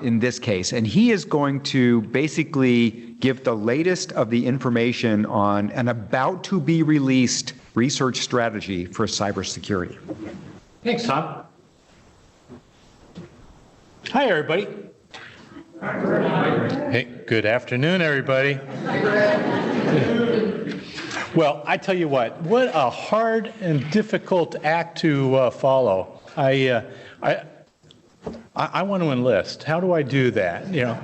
In this case, and he is going to basically give the latest of the information on an about to be released research strategy for cybersecurity. Thanks, Tom. Hi, everybody. Hey, good afternoon, everybody. Well, I tell you what a hard and difficult act to follow. I want to enlist. How do I do that? You know,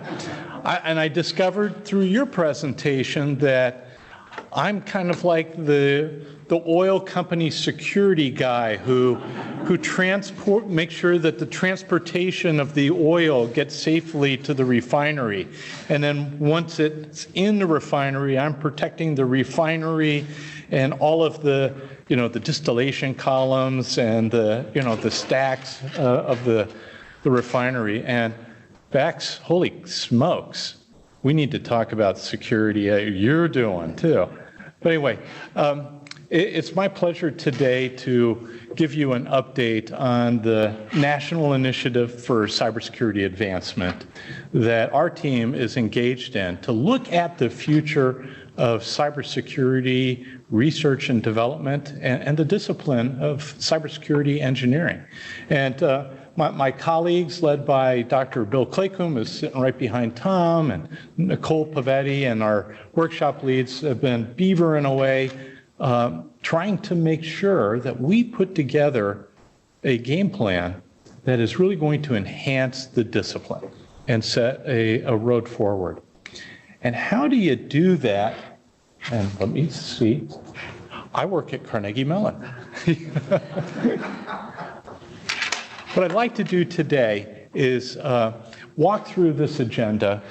I discovered through your presentation that I'm kind of like the oil company security guy who who make sure that the transportation of the oil gets safely to the refinery. And then once it's in the refinery, I'm protecting the refinery and all of the, the distillation columns and the stacks of the refinery. And Bex, holy smokes, we need to talk about security you're doing too. But anyway, it's my pleasure today to give you an update on the National Initiative for Cybersecurity Advancement that our team is engaged in to look at the future of cybersecurity research and development and the discipline of cybersecurity engineering. And my colleagues, led by Dr. Bill Claycomb, is sitting right behind Tom, and Nicole Pavetti, and our workshop leads have been beavering away, trying to make sure that we put together a game plan that is really going to enhance the discipline and set a road forward. And how do you do that? And let me see. I work at Carnegie Mellon. What I'd like to do today is walk through this agenda,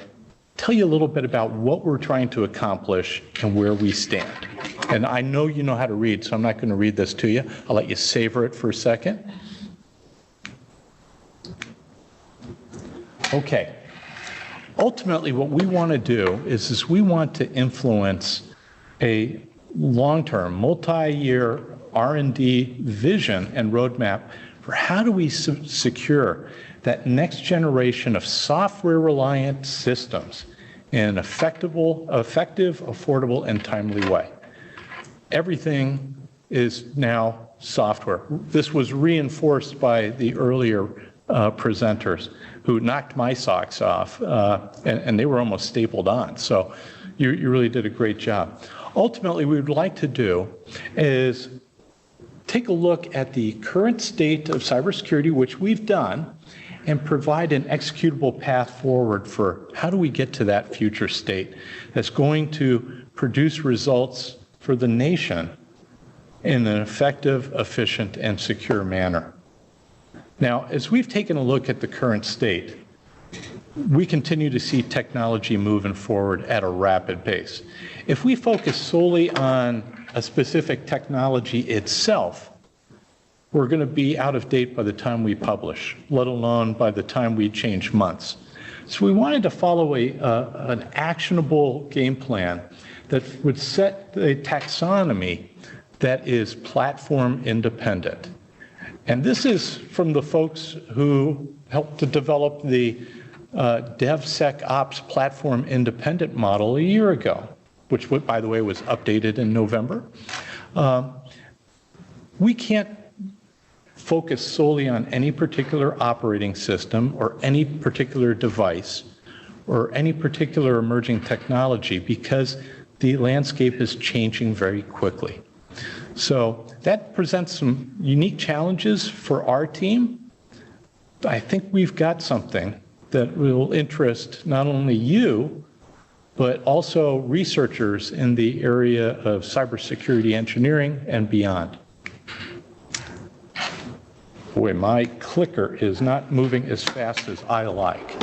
tell you a little bit about what we're trying to accomplish and where we stand. And I know you know how to read, so I'm not going to read this to you. I'll let you savor it for a second. Okay. Ultimately, what we want to do is we want to influence a long-term, multi-year R&D vision and roadmap for how do we secure that next generation of software-reliant systems in an effective, affordable, and timely way. Everything is now software. This was reinforced by the earlier presenters who knocked my socks off, and they were almost stapled on. So you really did a great job. Ultimately, what we'd like to do is take a look at the current state of cybersecurity, which we've done, and provide an executable path forward for how do we get to that future state that's going to produce results for the nation in an effective, efficient, and secure manner. Now, as we've taken a look at the current state, we continue to see technology moving forward at a rapid pace. If we focus solely on a specific technology itself, we're going to be out of date by the time we publish, let alone by the time we change months. So we wanted to follow an actionable game plan that would set a taxonomy that is platform independent. And this is from the folks who helped to develop the DevSecOps platform independent model a year ago, which, by the way, was updated in November. We can't focus solely on any particular operating system or any particular device or any particular emerging technology because the landscape is changing very quickly. So that presents some unique challenges for our team. I think we've got something that will interest not only you, but also researchers in the area of cybersecurity engineering and beyond. Boy, my clicker is not moving as fast as I like.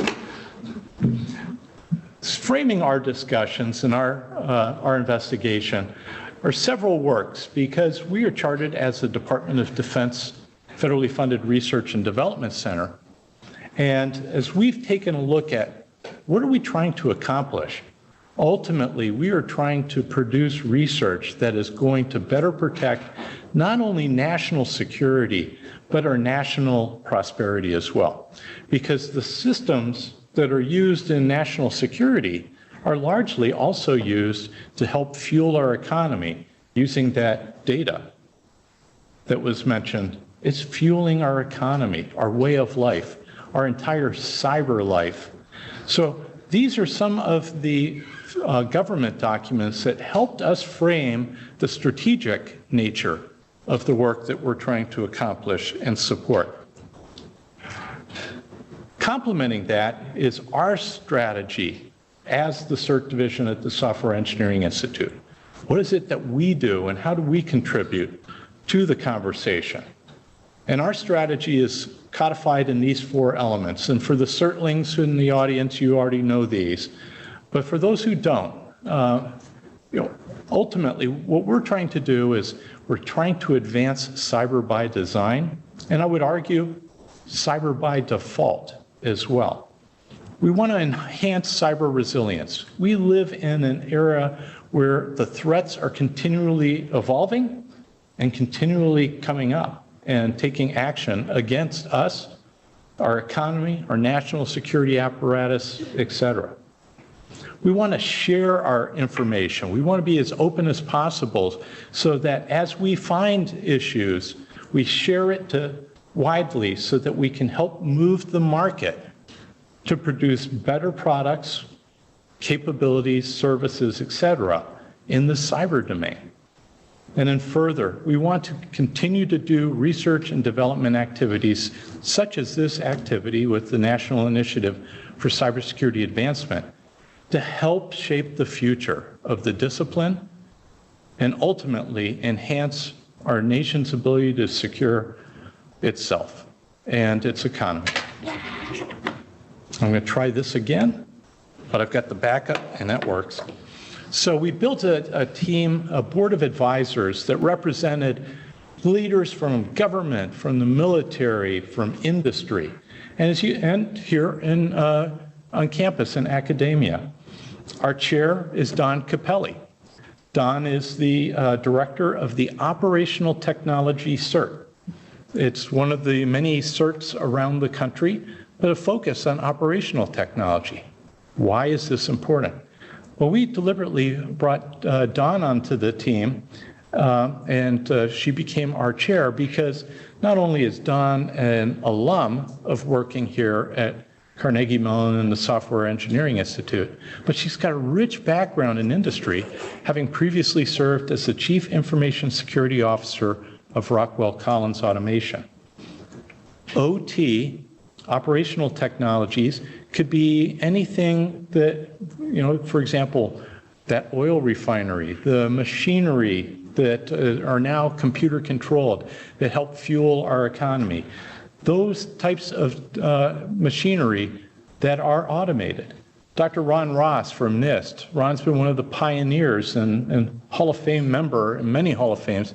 Framing our discussions and our investigation are several works because we are chartered as the Department of Defense federally funded research and development center. And as we've taken a look at what are we trying to accomplish, ultimately we are trying to produce research that is going to better protect not only national security, but our national prosperity as well. Because the systems that are used in national security are largely also used to help fuel our economy using that data that was mentioned. It's fueling our economy, our way of life, our entire cyber life. So these are some of the government documents that helped us frame the strategic nature of the work that we're trying to accomplish and support. Complementing that is our strategy as the CERT division at the Software Engineering Institute. What is it that we do and how do we contribute to the conversation? And our strategy is codified in these 4 elements. And for the CERTlings in the audience, you already know these. But for those who don't, ultimately, what we're trying to do is we're trying to advance cyber by design, and I would argue cyber by default as well. We want to enhance cyber resilience. We live in an era where the threats are continually evolving and continually coming up and taking action against us, our economy, our national security apparatus, et cetera. We want to share our information. We want to be as open as possible so that as we find issues, we share it widely so that we can help move the market to produce better products, capabilities, services, et cetera, in the cyber domain. And then further, we want to continue to do research and development activities such as this activity with the National Initiative for Cybersecurity Advancement to help shape the future of the discipline and ultimately enhance our nation's ability to secure itself and its economy. I'm going to try this again, but I've got the backup and that works. So we built a team, a board of advisors that represented leaders from government, from the military, from industry, and here on campus in academia. Our chair is Don Capelli. Don is the director of the Operational Technology CERT. It's one of the many CERTs around the country, but a focus on operational technology. Why is this important? Well, we deliberately brought Dawn onto the team, and she became our chair because not only is Dawn an alum of working here at Carnegie Mellon and the Software Engineering Institute, but she's got a rich background in industry, having previously served as the Chief Information Security Officer of Rockwell Collins Automation. OT, operational technologies, could be anything that, for example, that oil refinery, the machinery that are now computer controlled that help fuel our economy. Those types of machinery that are automated. Dr. Ron Ross from NIST. Ron's been one of the pioneers and Hall of Fame member in many Hall of Fames.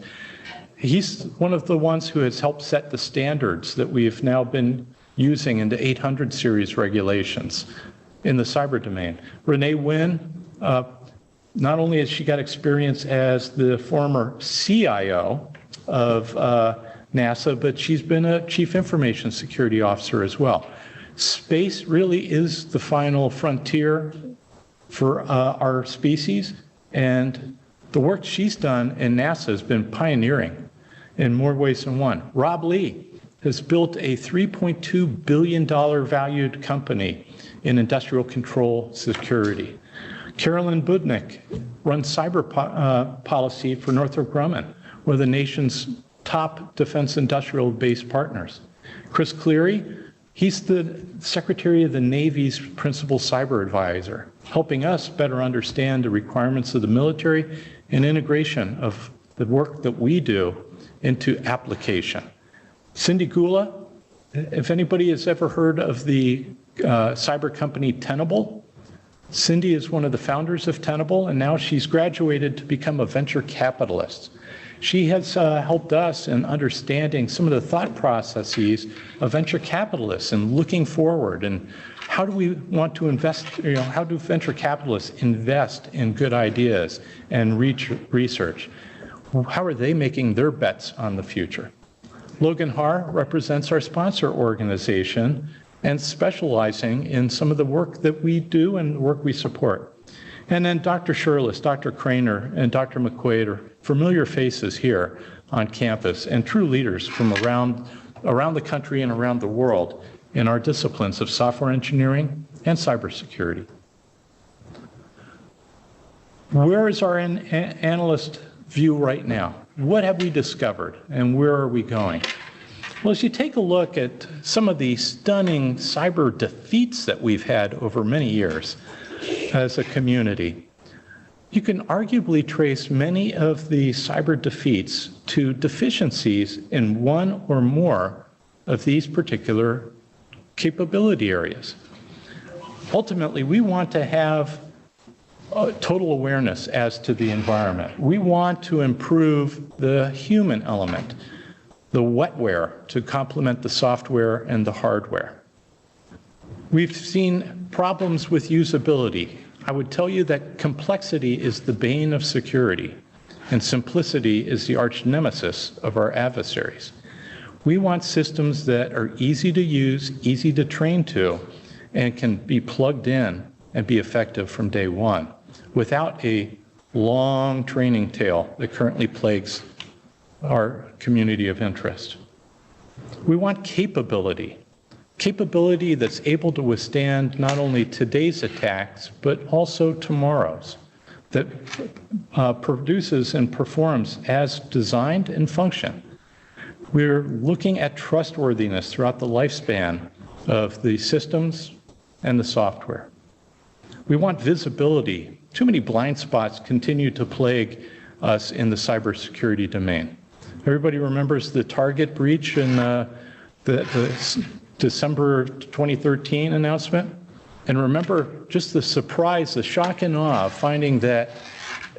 He's one of the ones who has helped set the standards that we've now been using in the 800 series regulations in the cyber domain. Renee Wynn, not only has she got experience as the former CIO of NASA, but she's been a Chief Information Security Officer as well. Space really is the final frontier for our species, and the work she's done in NASA has been pioneering in more ways than one. Rob Lee has built a $3.2 billion valued company in industrial control security. Carolyn Budnick runs cyber policy for Northrop Grumman, one of the nation's top defense industrial base partners. Chris Cleary, he's the Secretary of the Navy's principal cyber advisor, helping us better understand the requirements of the military and integration of the work that we do into application. Cindy Gula, if anybody has ever heard of the cyber company Tenable, Cindy is one of the founders of Tenable, and now she's graduated to become a venture capitalist. She has helped us in understanding some of the thought processes of venture capitalists and looking forward, and how do we want to invest, how do venture capitalists invest in good ideas and research? How are they making their bets on the future? Logan Haar represents our sponsor organization and specializing in some of the work that we do and the work we support. And then Dr. Shirless, Dr. Craner, and Dr. McQuaid are familiar faces here on campus and true leaders from around the country and around the world in our disciplines of software engineering and cybersecurity. Where is our analyst view right now? What have we discovered and where are we going? Well, as you take a look at some of the stunning cyber defeats that we've had over many years as a community, You can arguably trace many of the cyber defeats to deficiencies in one or more of these particular capability areas. Ultimately, we want to have total awareness as to the environment. We want to improve the human element, the wetware to complement the software and the hardware. We've seen problems with usability. I would tell you that complexity is the bane of security, and simplicity is the arch nemesis of our adversaries. We want systems that are easy to use, easy to train to, and can be plugged in and be effective from day one, without a long training tail that currently plagues our community of interest. We want capability that's able to withstand not only today's attacks, but also tomorrow's, that produces and performs as designed and functioned. We're looking at trustworthiness throughout the lifespan of the systems and the software. We want visibility. Too many blind spots continue to plague us in the cybersecurity domain. Everybody remembers the Target breach in the December 2013 announcement? And remember just the surprise, the shock and awe of finding that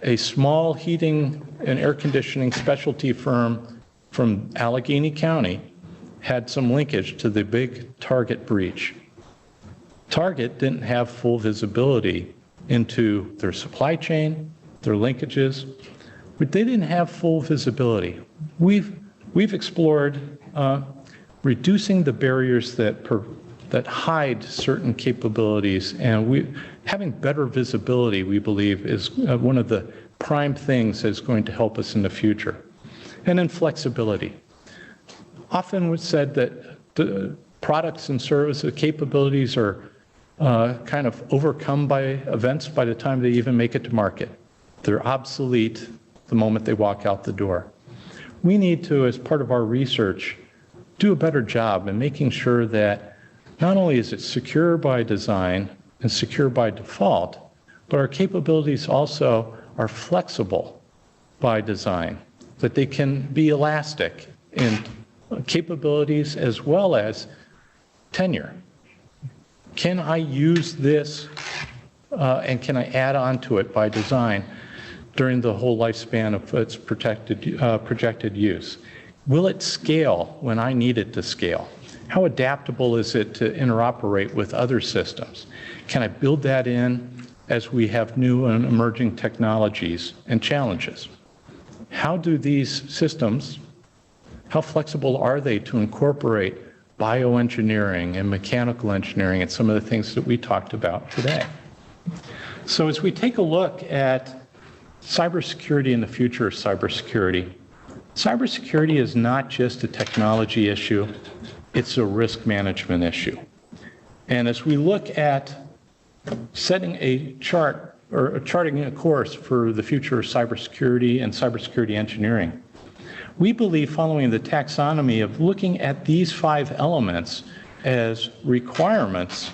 a small heating and air conditioning specialty firm from Allegheny County had some linkage to the big Target breach. Target didn't have full visibility into their supply chain, their linkages, but they didn't have full visibility. We've explored reducing the barriers that hide certain capabilities, and having better visibility, we believe, is one of the prime things that's going to help us in the future. And then flexibility. Often it's said that the products and services capabilities are kind of overcome by events by the time they even make it to market. They're obsolete the moment they walk out the door. We need to, as part of our research, do a better job in making sure that not only is it secure by design and secure by default, but our capabilities also are flexible by design, that they can be elastic in capabilities as well as tenure. Can I use this and can I add on to it by design during the whole lifespan of its projected use? Will it scale when I need it to scale? How adaptable is it to interoperate with other systems? Can I build that in as we have new and emerging technologies and challenges? How do these systems, how flexible are they to incorporate bioengineering and mechanical engineering and some of the things that we talked about today? So as we take a look at cybersecurity and the future of cybersecurity, cybersecurity is not just a technology issue, it's a risk management issue. And as we look at setting a chart or charting a course for the future of cybersecurity and cybersecurity engineering, we believe, following the taxonomy of looking at these 5 elements as requirements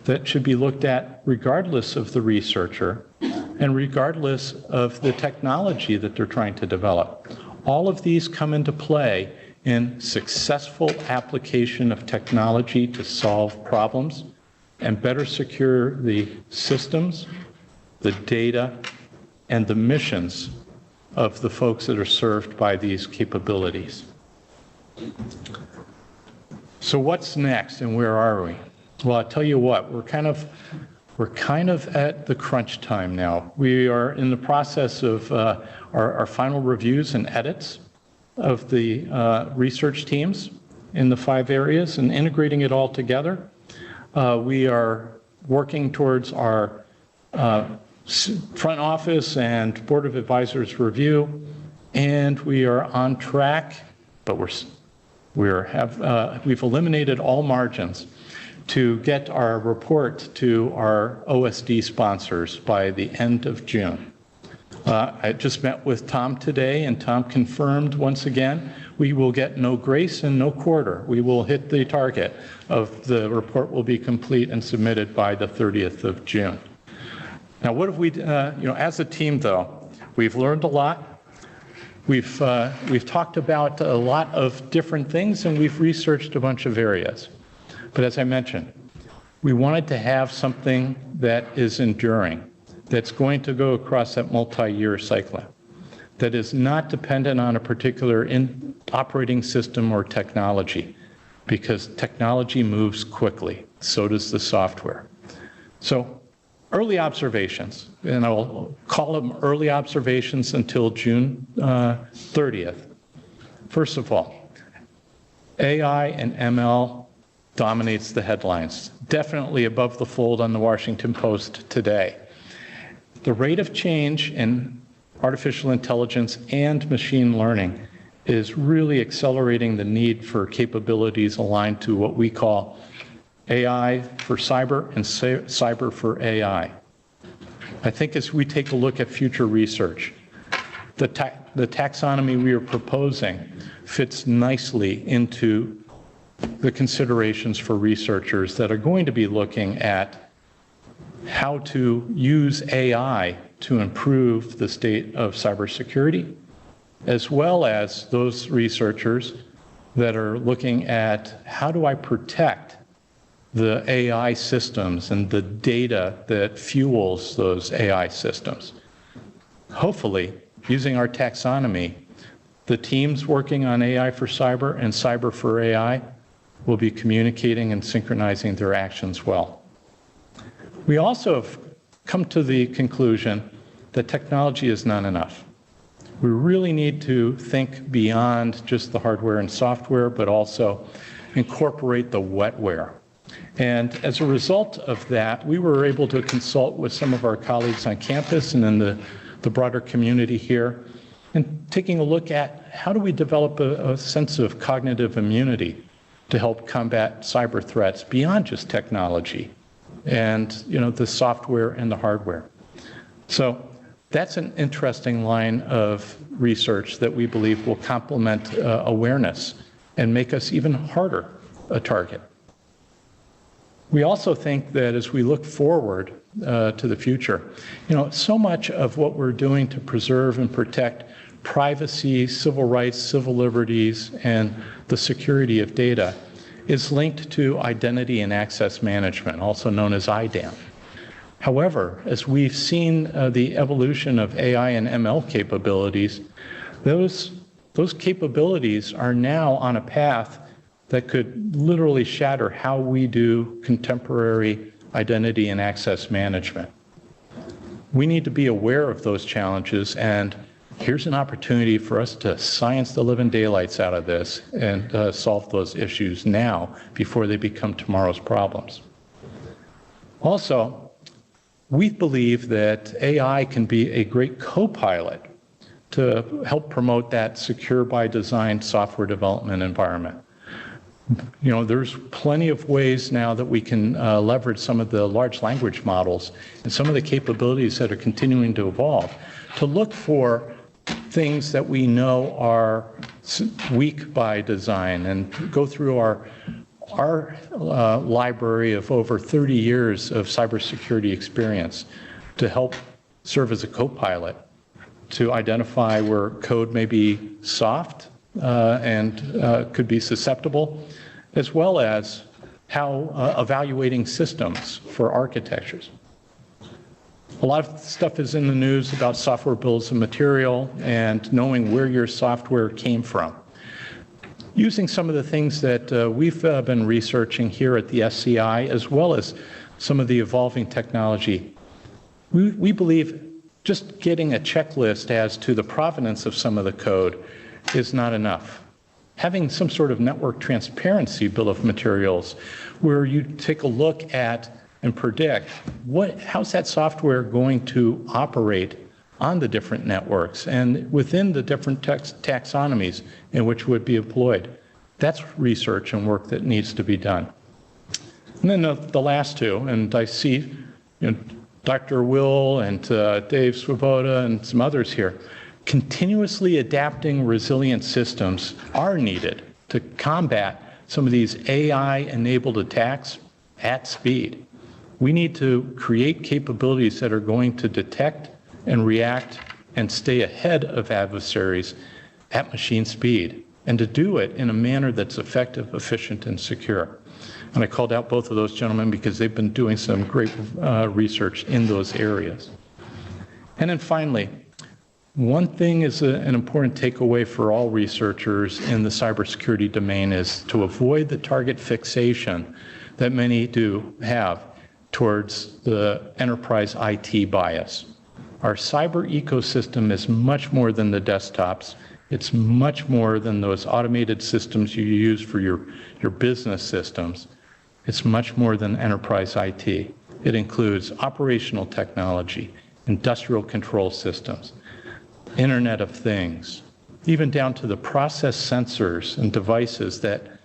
that should be looked at regardless of the researcher and regardless of the technology that they're trying to develop. All of these come into play in successful application of technology to solve problems and better secure the systems, the data, and the missions of the folks that are served by these capabilities. So what's next and where are we? Well, I'll tell you what, we're kind of at the crunch time now. We are in the process of our final reviews and edits of the research teams in the 5 areas and integrating it all together. We are working towards our front office and Board of Advisors review, and we are on track, but we've eliminated all margins to get our report to our OSD sponsors by the end of June. I just met with Tom today, and Tom confirmed once again we will get no grace and no quarter. We will hit the target of the report will be complete and submitted by the 30th of June. Now, what have we, as a team, though, we've learned a lot. We've talked about a lot of different things, and we've researched a bunch of areas. But as I mentioned, we wanted to have something that is enduring, that's going to go across that multi-year cycle, that is not dependent on a particular operating system or technology, because technology moves quickly. So does the software. So early observations, and I'll call them early observations until June 30th. First of all, AI and ML dominates the headlines, definitely above the fold on the Washington Post today. The rate of change in artificial intelligence and machine learning is really accelerating the need for capabilities aligned to what we call AI for cyber and cyber for AI. I think as we take a look at future research, the taxonomy we are proposing fits nicely into the considerations for researchers that are going to be looking at how to use AI to improve the state of cybersecurity, as well as those researchers that are looking at how do I protect the AI systems and the data that fuels those AI systems. Hopefully, using our taxonomy, the teams working on AI for cyber and cyber for AI will be communicating and synchronizing their actions well. We also have come to the conclusion that technology is not enough. We really need to think beyond just the hardware and software, but also incorporate the wetware. And as a result of that, we were able to consult with some of our colleagues on campus and in the broader community here, and taking a look at how do we develop a sense of cognitive immunity to help combat cyber threats beyond just technology and the software and the hardware. So that's an interesting line of research that we believe will complement awareness and make us even harder a target. We also think that as we look forward to the future, so much of what we're doing to preserve and protect privacy, civil rights, civil liberties, and the security of data is linked to identity and access management, also known as IDAM. However, as we've seen the evolution of AI and ML capabilities, those capabilities are now on a path that could literally shatter how we do contemporary identity and access management. We need to be aware of those challenges, and here's an opportunity for us to science the living daylights out of this and solve those issues now before they become tomorrow's problems. Also, we believe that AI can be a great co-pilot to help promote that secure by design software development environment. There's plenty of ways now that we can leverage some of the large language models and some of the capabilities that are continuing to evolve to look for things that we know are weak by design and go through our library of over 30 years of cybersecurity experience to help serve as a co-pilot to identify where code may be soft and could be susceptible, as well as how evaluating systems for architectures. A lot of stuff is in the news about software bills of material and knowing where your software came from. Using some of the things that we've been researching here at the SEI, as well as some of the evolving technology, we believe just getting a checklist as to the provenance of some of the code is not enough. Having some sort of network transparency bill of materials where you take a look at and predict how's that software going to operate on the different networks and within the different taxonomies in which would be employed. That's research and work that needs to be done. And then the last two, and I see Dr. Will and Dave Swoboda and some others here, continuously adapting resilient systems are needed to combat some of these AI-enabled attacks at speed. We need to create capabilities that are going to detect and react and stay ahead of adversaries at machine speed, and to do it in a manner that's effective, efficient, and secure. And I called out both of those gentlemen because they've been doing some great research in those areas. And then finally, one thing is an important takeaway for all researchers in the cybersecurity domain is to avoid the target fixation that many do have towards the enterprise IT bias. Our cyber ecosystem is much more than the desktops. It's much more than those automated systems you use for your business systems. It's much more than enterprise IT. It includes operational technology, industrial control systems, Internet of Things, even down to the process sensors and devices that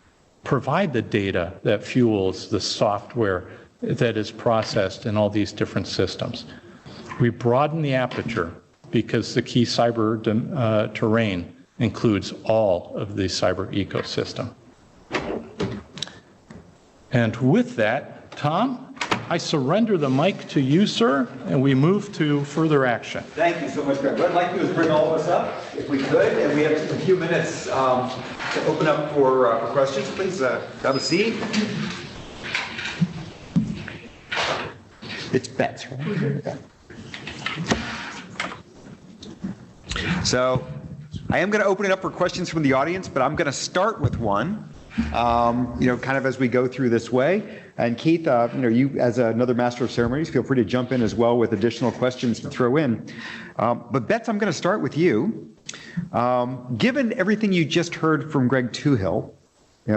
provide the data that fuels the software that is processed in all these different systems. We broaden the aperture because the key cyber terrain includes all of the cyber ecosystem. And with that, Tom, I surrender the mic to you, sir, and we move to further action. Thank you so much, Greg. What I'd like to do is bring all of us up, if we could, and we have just a few minutes to open up for questions. Please have a seat. It's Bets, right? So I am going to open it up for questions from the audience, but I'm going to start with one, kind of as we go through this way. And Keith, you as another master of ceremonies, feel free to jump in as well with additional questions to throw in. But Bets, I'm going to start with you. Given everything you just heard from Greg Touhill,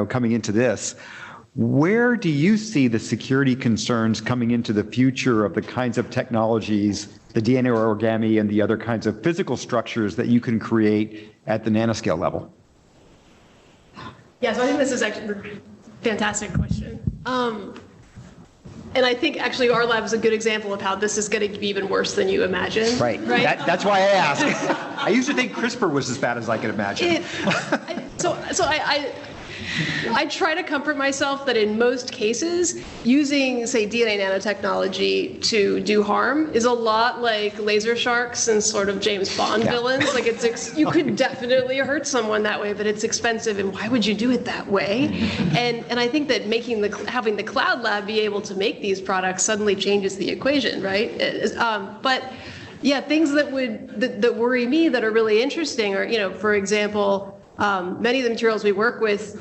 coming into this, where do you see the security concerns coming into the future of the kinds of technologies, the DNA origami, and the other kinds of physical structures that you can create at the nanoscale level? Yeah, so I think this is actually a fantastic question. And I think actually our lab is a good example of how this is going to be even worse than you imagine. Right. That's why I asked. I used to think CRISPR was as bad as I could imagine. I try to comfort myself that in most cases, using, say, DNA nanotechnology to do harm is a lot like laser sharks and sort of James Bond villains. Like you could definitely hurt someone that way, but it's expensive, and why would you do it that way? And I think that having the cloud lab be able to make these products suddenly changes the equation, right? But yeah, things that worry me that are really interesting are, for example, many of the materials we work with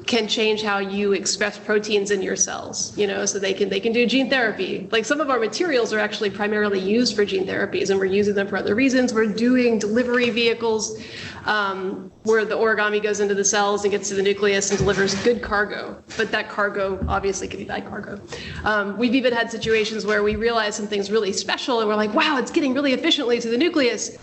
can change how you express proteins in your cells, so they can do gene therapy. Like some of our materials are actually primarily used for gene therapies, and we're using them for other reasons. We're doing delivery vehicles where the origami goes into the cells and gets to the nucleus and delivers good cargo, but that cargo obviously could be bad cargo. We've even had situations where we realize something's really special and we're like, wow, it's getting really efficiently to the nucleus.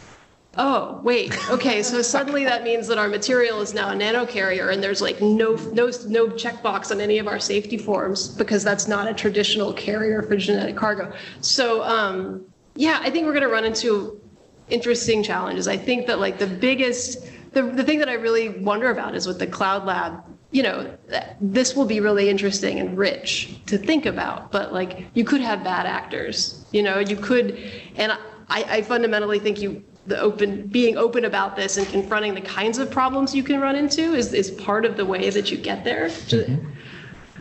Oh, wait, okay, so suddenly that means that our material is now a nanocarrier, and there's like no checkbox on any of our safety forms because that's not a traditional carrier for genetic cargo. So I think we're gonna run into interesting challenges. I think that like the thing that I really wonder about is with the cloud lab, this will be really interesting and rich to think about, but like you could have bad actors, you could, and I fundamentally think being open about this and confronting the kinds of problems you can run into is part of the way that you get there. Mm-hmm.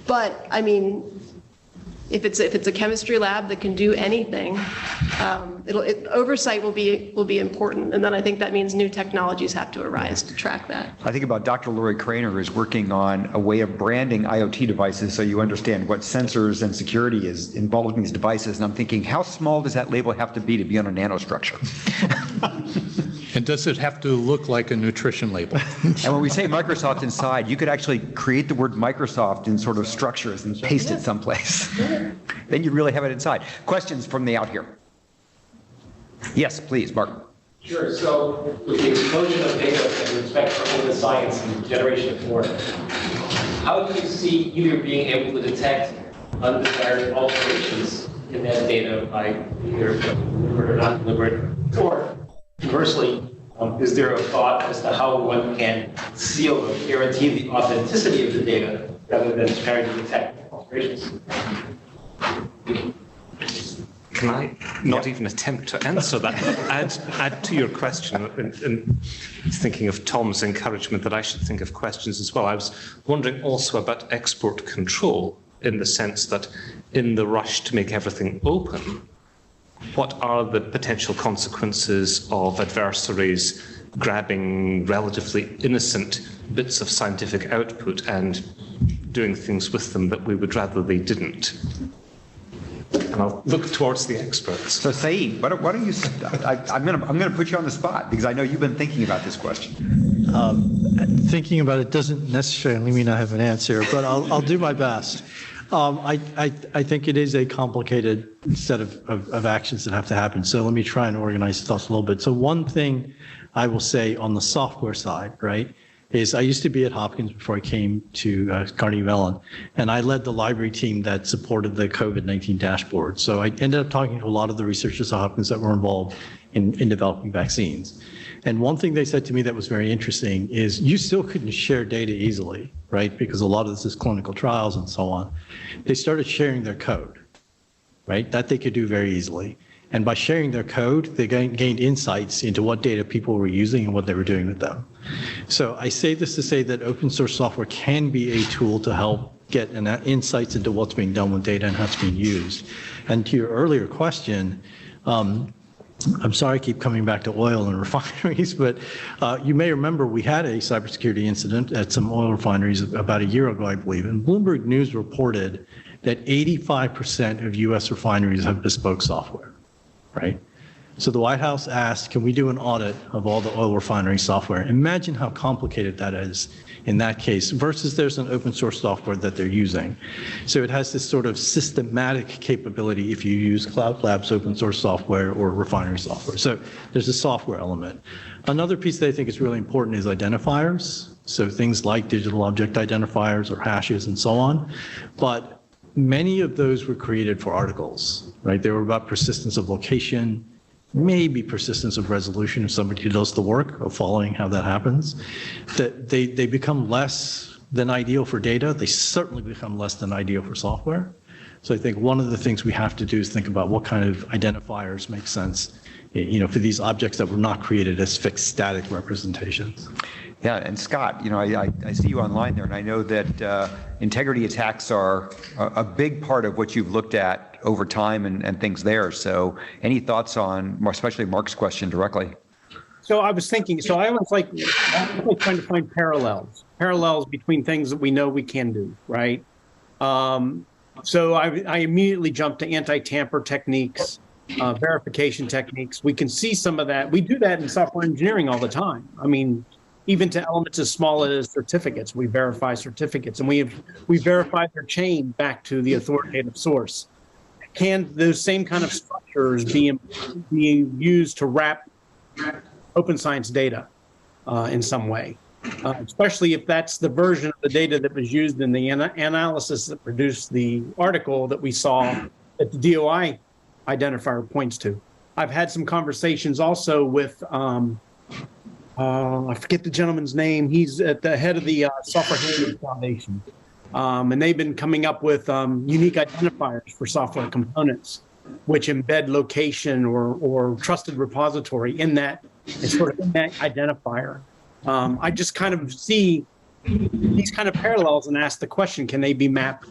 But I mean, if it's a chemistry lab that can do anything, oversight will be important, and then I think that means new technologies have to arise to track that. I think about Dr. Lori Craner is working on a way of branding IoT devices so you understand what sensors and security is involved in these devices, and I'm thinking, how small does that label have to be on a nanostructure? And does it have to look like a nutrition label? And when we say Microsoft inside, you could actually create the word Microsoft in sort of structures and paste it someplace. Then you'd really have it inside. Questions from the out here? Yes, please, Mark. Sure. So with the explosion of data that we expect from data science and generation of more, how do you see either being able to detect undesired alterations in that data by either deliberate or not deliberate, or conversely, is there a thought as to how one can seal or guarantee the authenticity of the data rather than trying to detect alterations? Can I not even attempt to answer that? Add to your question, and thinking of Tom's encouragement that I should think of questions as well. I was wondering also about export control, in the sense that in the rush to make everything open, what are the potential consequences of adversaries grabbing relatively innocent bits of scientific output and doing things with them that we would rather they didn't? And I'll look towards the experts. So Sayeed, why don't you, I'm going to put you on the spot because I know you've been thinking about this question. Thinking about it doesn't necessarily mean I have an answer, but I'll do my best. I think it is a complicated set of actions that have to happen. So let me try and organize the thoughts a little bit. So one thing I will say on the software side, right, is I used to be at Hopkins before I came to Carnegie Mellon, and I led the library team that supported the COVID-19 dashboard. So I ended up talking to a lot of the researchers at Hopkins that were involved in developing vaccines. And one thing they said to me that was very interesting is you still couldn't share data easily, right? Because a lot of this is clinical trials and so on. They started sharing their code, right? That they could do very easily. And by sharing their code, they gained insights into what data people were using and what they were doing with them. So I say this to say that open source software can be a tool to help get insights into what's being done with data and how it's being used. And to your earlier question, I'm sorry I keep coming back to oil and refineries, but you may remember we had a cybersecurity incident at some oil refineries about a year ago, I believe, and Bloomberg News reported that 85% of US refineries have bespoke software. Right? So the White House asked, can we do an audit of all the oil refinery software? Imagine how complicated that is in that case versus there's an open source software that they're using. So it has this sort of systematic capability if you use Cloud Labs open source software or refinery software. So there's a software element. Another piece that I think is really important is identifiers. So things like digital object identifiers or hashes and so on. But many of those were created for articles, right? They were about persistence of location, maybe persistence of resolution if somebody does the work of following how that happens. That they become less than ideal for data. They certainly become less than ideal for software. So I think one of the things we have to do is think about what kind of identifiers make sense, you know, for these objects that were not created as fixed static representations. Yeah, and Scott, you know, I see you online there, and I know that integrity attacks are a big part of what you've looked at over time and things there. So any thoughts on, especially Mark's question directly? So I was thinking, so I was like trying to find parallels between things that we know we can do, right? So I immediately jumped to anti-tamper techniques, verification techniques. We can see some of that. We do that in software engineering all the time. I mean, even to elements as small as certificates, we verify certificates, and we verify their chain back to the authoritative source. Can those same kind of structures be used to wrap open science data in some way? Especially if that's the version of the data that was used in the analysis that produced the article that we saw that the DOI identifier points to. I've had some conversations also with I forget the gentleman's name. He's at the head of the Software Heritage Foundation. And they've been coming up with unique identifiers for software components, which embed location or trusted repository in that, sort of in that identifier. I just kind of see these kind of parallels and ask the question, can they be mapped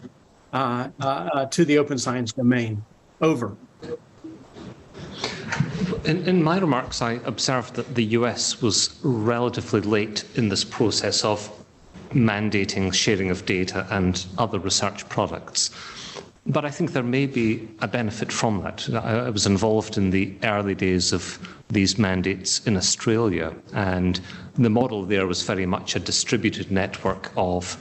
to the open science domain? Over. In my remarks, I observed that the US was relatively late in this process of mandating sharing of data and other research products. But I think there may be a benefit from that. I was involved in the early days of these mandates in Australia, and the model there was very much a distributed network of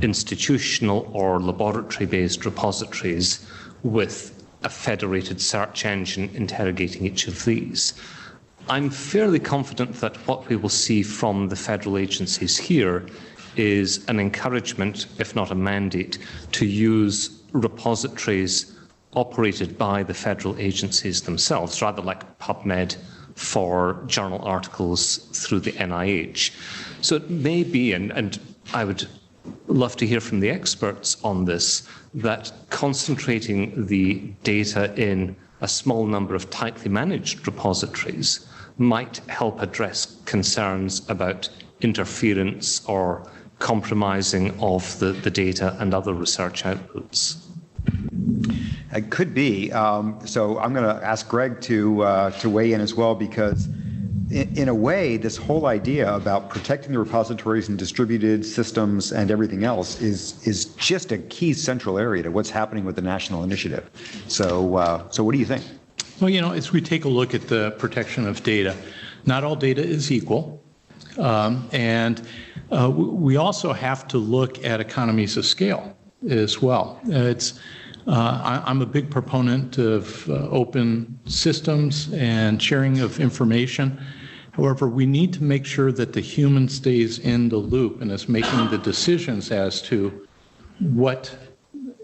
institutional or laboratory-based repositories with a federated search engine interrogating each of these. I'm fairly confident that what we will see from the federal agencies here is an encouragement, if not a mandate, to use repositories operated by the federal agencies themselves, rather like PubMed for journal articles through the NIH. So it may be, and I would love to hear from the experts on this, that concentrating the data in a small number of tightly managed repositories might help address concerns about interference or compromising of the data and other research outputs. It could be. So I'm going to ask Greg to weigh in as well, because in a way, this whole idea about protecting the repositories and distributed systems and everything else is just a key central area to what's happening with the national initiative. So what do you think? Well, as we take a look at the protection of data, not all data is equal. And we also have to look at economies of scale as well. I'm a big proponent of open systems and sharing of information. However, we need to make sure that the human stays in the loop and is making the decisions as to what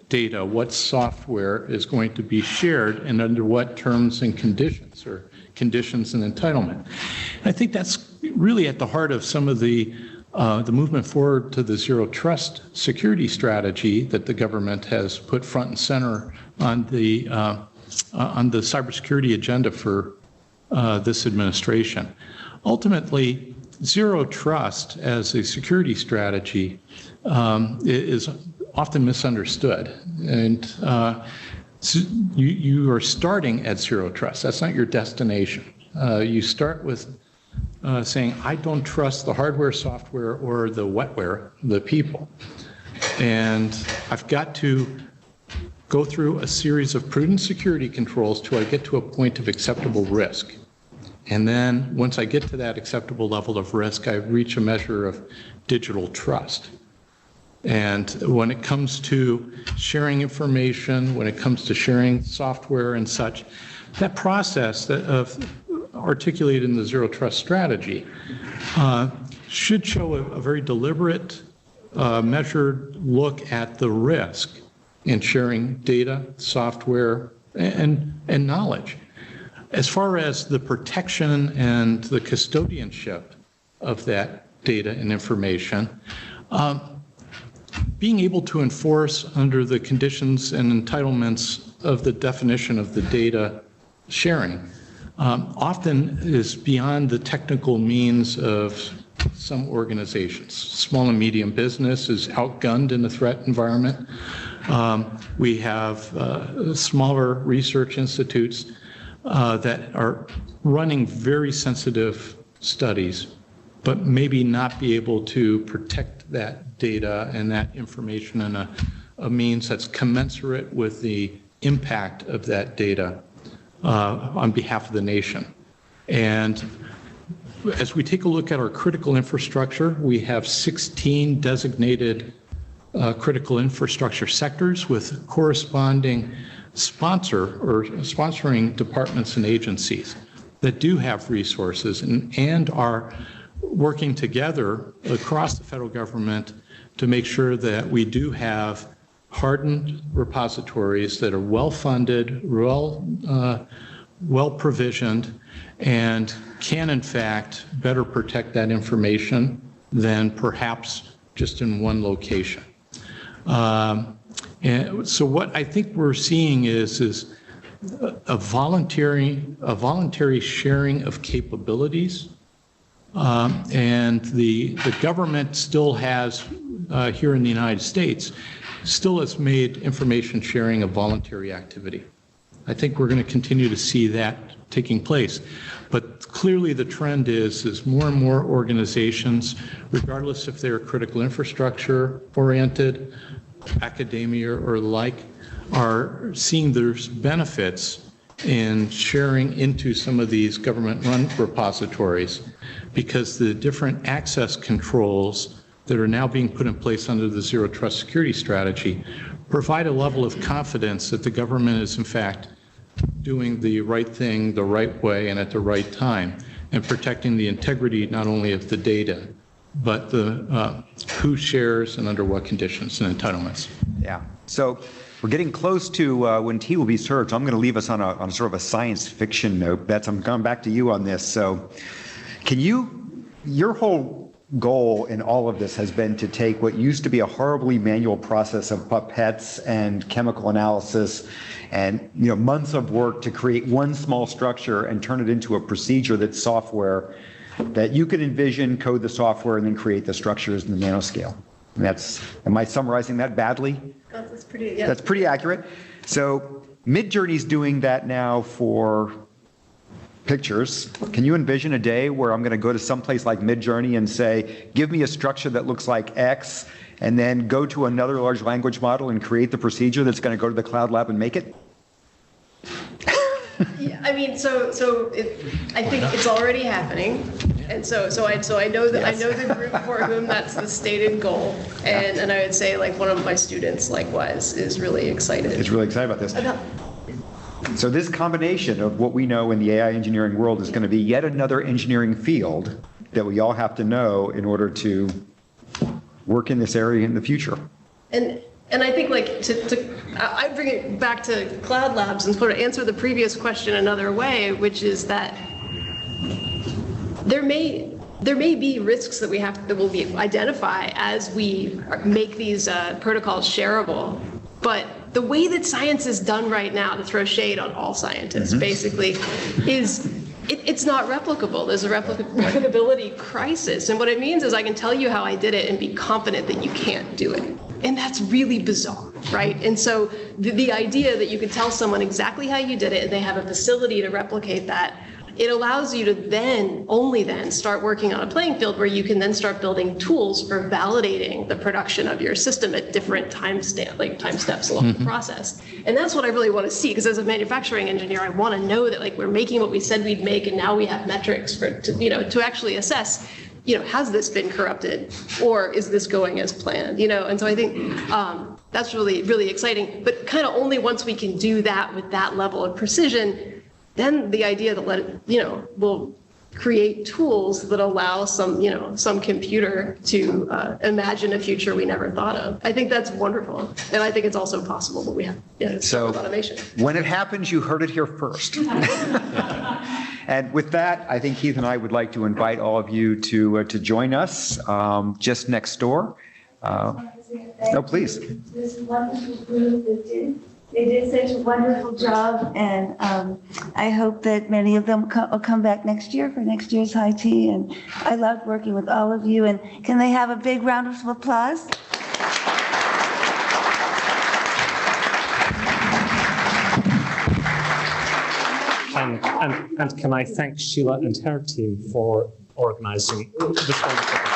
data, what software is going to be shared and under what terms and conditions, or conditions and entitlement. I think that's really at the heart of some of the movement forward to the zero trust security strategy that the government has put front and center on the cybersecurity agenda for this administration. Ultimately, zero trust as a security strategy is often misunderstood. And so you are starting at zero trust. That's not your destination. You start with saying, I don't trust the hardware, software, or the wetware, the people. And I've got to go through a series of prudent security controls till I get to a point of acceptable risk. And then once I get to that acceptable level of risk, I reach a measure of digital trust. And when it comes to sharing information, when it comes to sharing software and such, that process of articulated in the zero trust strategy should show a very deliberate, measured look at the risk in sharing data, software, and knowledge. As far as the protection and the custodianship of that data and information, being able to enforce under the conditions and entitlements of the definition of the data sharing often is beyond the technical means of some organizations. Small and medium business is outgunned in the threat environment. We have smaller research institutes that are running very sensitive studies, but maybe not be able to protect that data and that information in a means that's commensurate with the impact of that data on behalf of the nation. And as we take a look at our critical infrastructure, we have 16 designated critical infrastructure sectors with corresponding sponsoring departments and agencies that do have resources and are working together across the federal government to make sure that we do have hardened repositories that are well-funded, well-provisioned, and can, in fact, better protect that information than perhaps just in one location. And so what I think we're seeing is a voluntary sharing of capabilities. And the government still has, here in the United States, still has made information sharing a voluntary activity. I think we're going to continue to see that taking place. But clearly the trend is more and more organizations, regardless if they're critical infrastructure oriented, academia or the like, are seeing there's benefits in sharing into some of these government-run repositories, because the different access controls that are now being put in place under the Zero Trust Security Strategy provide a level of confidence that the government is in fact doing the right thing the right way and at the right time, and protecting the integrity not only of the data, but the who shares and under what conditions and entitlements. Yeah. So we're getting close to when tea will be served. So I'm going to leave us on a sort of a science fiction note. Bets, I'm coming back to you on this. So can you, your whole goal in all of this has been to take what used to be a horribly manual process of pipettes and chemical analysis and months of work to create one small structure and turn it into a procedure that's software that you can envision, code the software, and then create the structures in the nanoscale. And am I summarizing that badly? That's pretty, yeah. That's pretty accurate. So Midjourney's doing that now for pictures. Can you envision a day where I'm going to go to someplace like Midjourney and say, give me a structure that looks like X, and then go to another large language model and create the procedure that's going to go to the cloud lab and make it? Yeah, I mean, I think it's already happening, and so I know that I know the group for whom that's the stated goal, and I would say like one of my students likewise is really excited. It's really excited about this. So this combination of what we know in the AI engineering world is going to be yet another engineering field that we all have to know in order to work in this area in the future. And I think like I bring it back to cloud labs and sort of answer the previous question another way, which is that there may be risks that will identify as we make these protocols shareable, but the way that science is done right now, to throw shade on all scientists, basically, is it's not replicable. There's a replicability crisis. And what it means is I can tell you how I did it and be confident that you can't do it. And that's really bizarre, right? And so the idea that you can tell someone exactly how you did it and they have a facility to replicate that, it allows you to only then start working on a playing field where you can then start building tools for validating the production of your system at different time steps along the process. And that's what I really want to see, because as a manufacturing engineer, I want to know that like we're making what we said we'd make, and now we have metrics to actually assess, has this been corrupted, or is this going as planned? And so I think that's really, really exciting. But kind of only once we can do that with that level of precision, then the idea that we'll create tools that allow some computer to imagine a future we never thought of. I think that's wonderful, and I think it's also possible, but we have so automation. When it happens, you heard it here first. And with that, I think Keith and I would like to invite all of you to join us just next door. No, please. This wonderful group that they did such a wonderful job, and I hope that many of them will come back next year for next year's High Tea. And I loved working with all of you. And can they have a big round of applause? And can I thank Sheila and her team for organizing this wonderful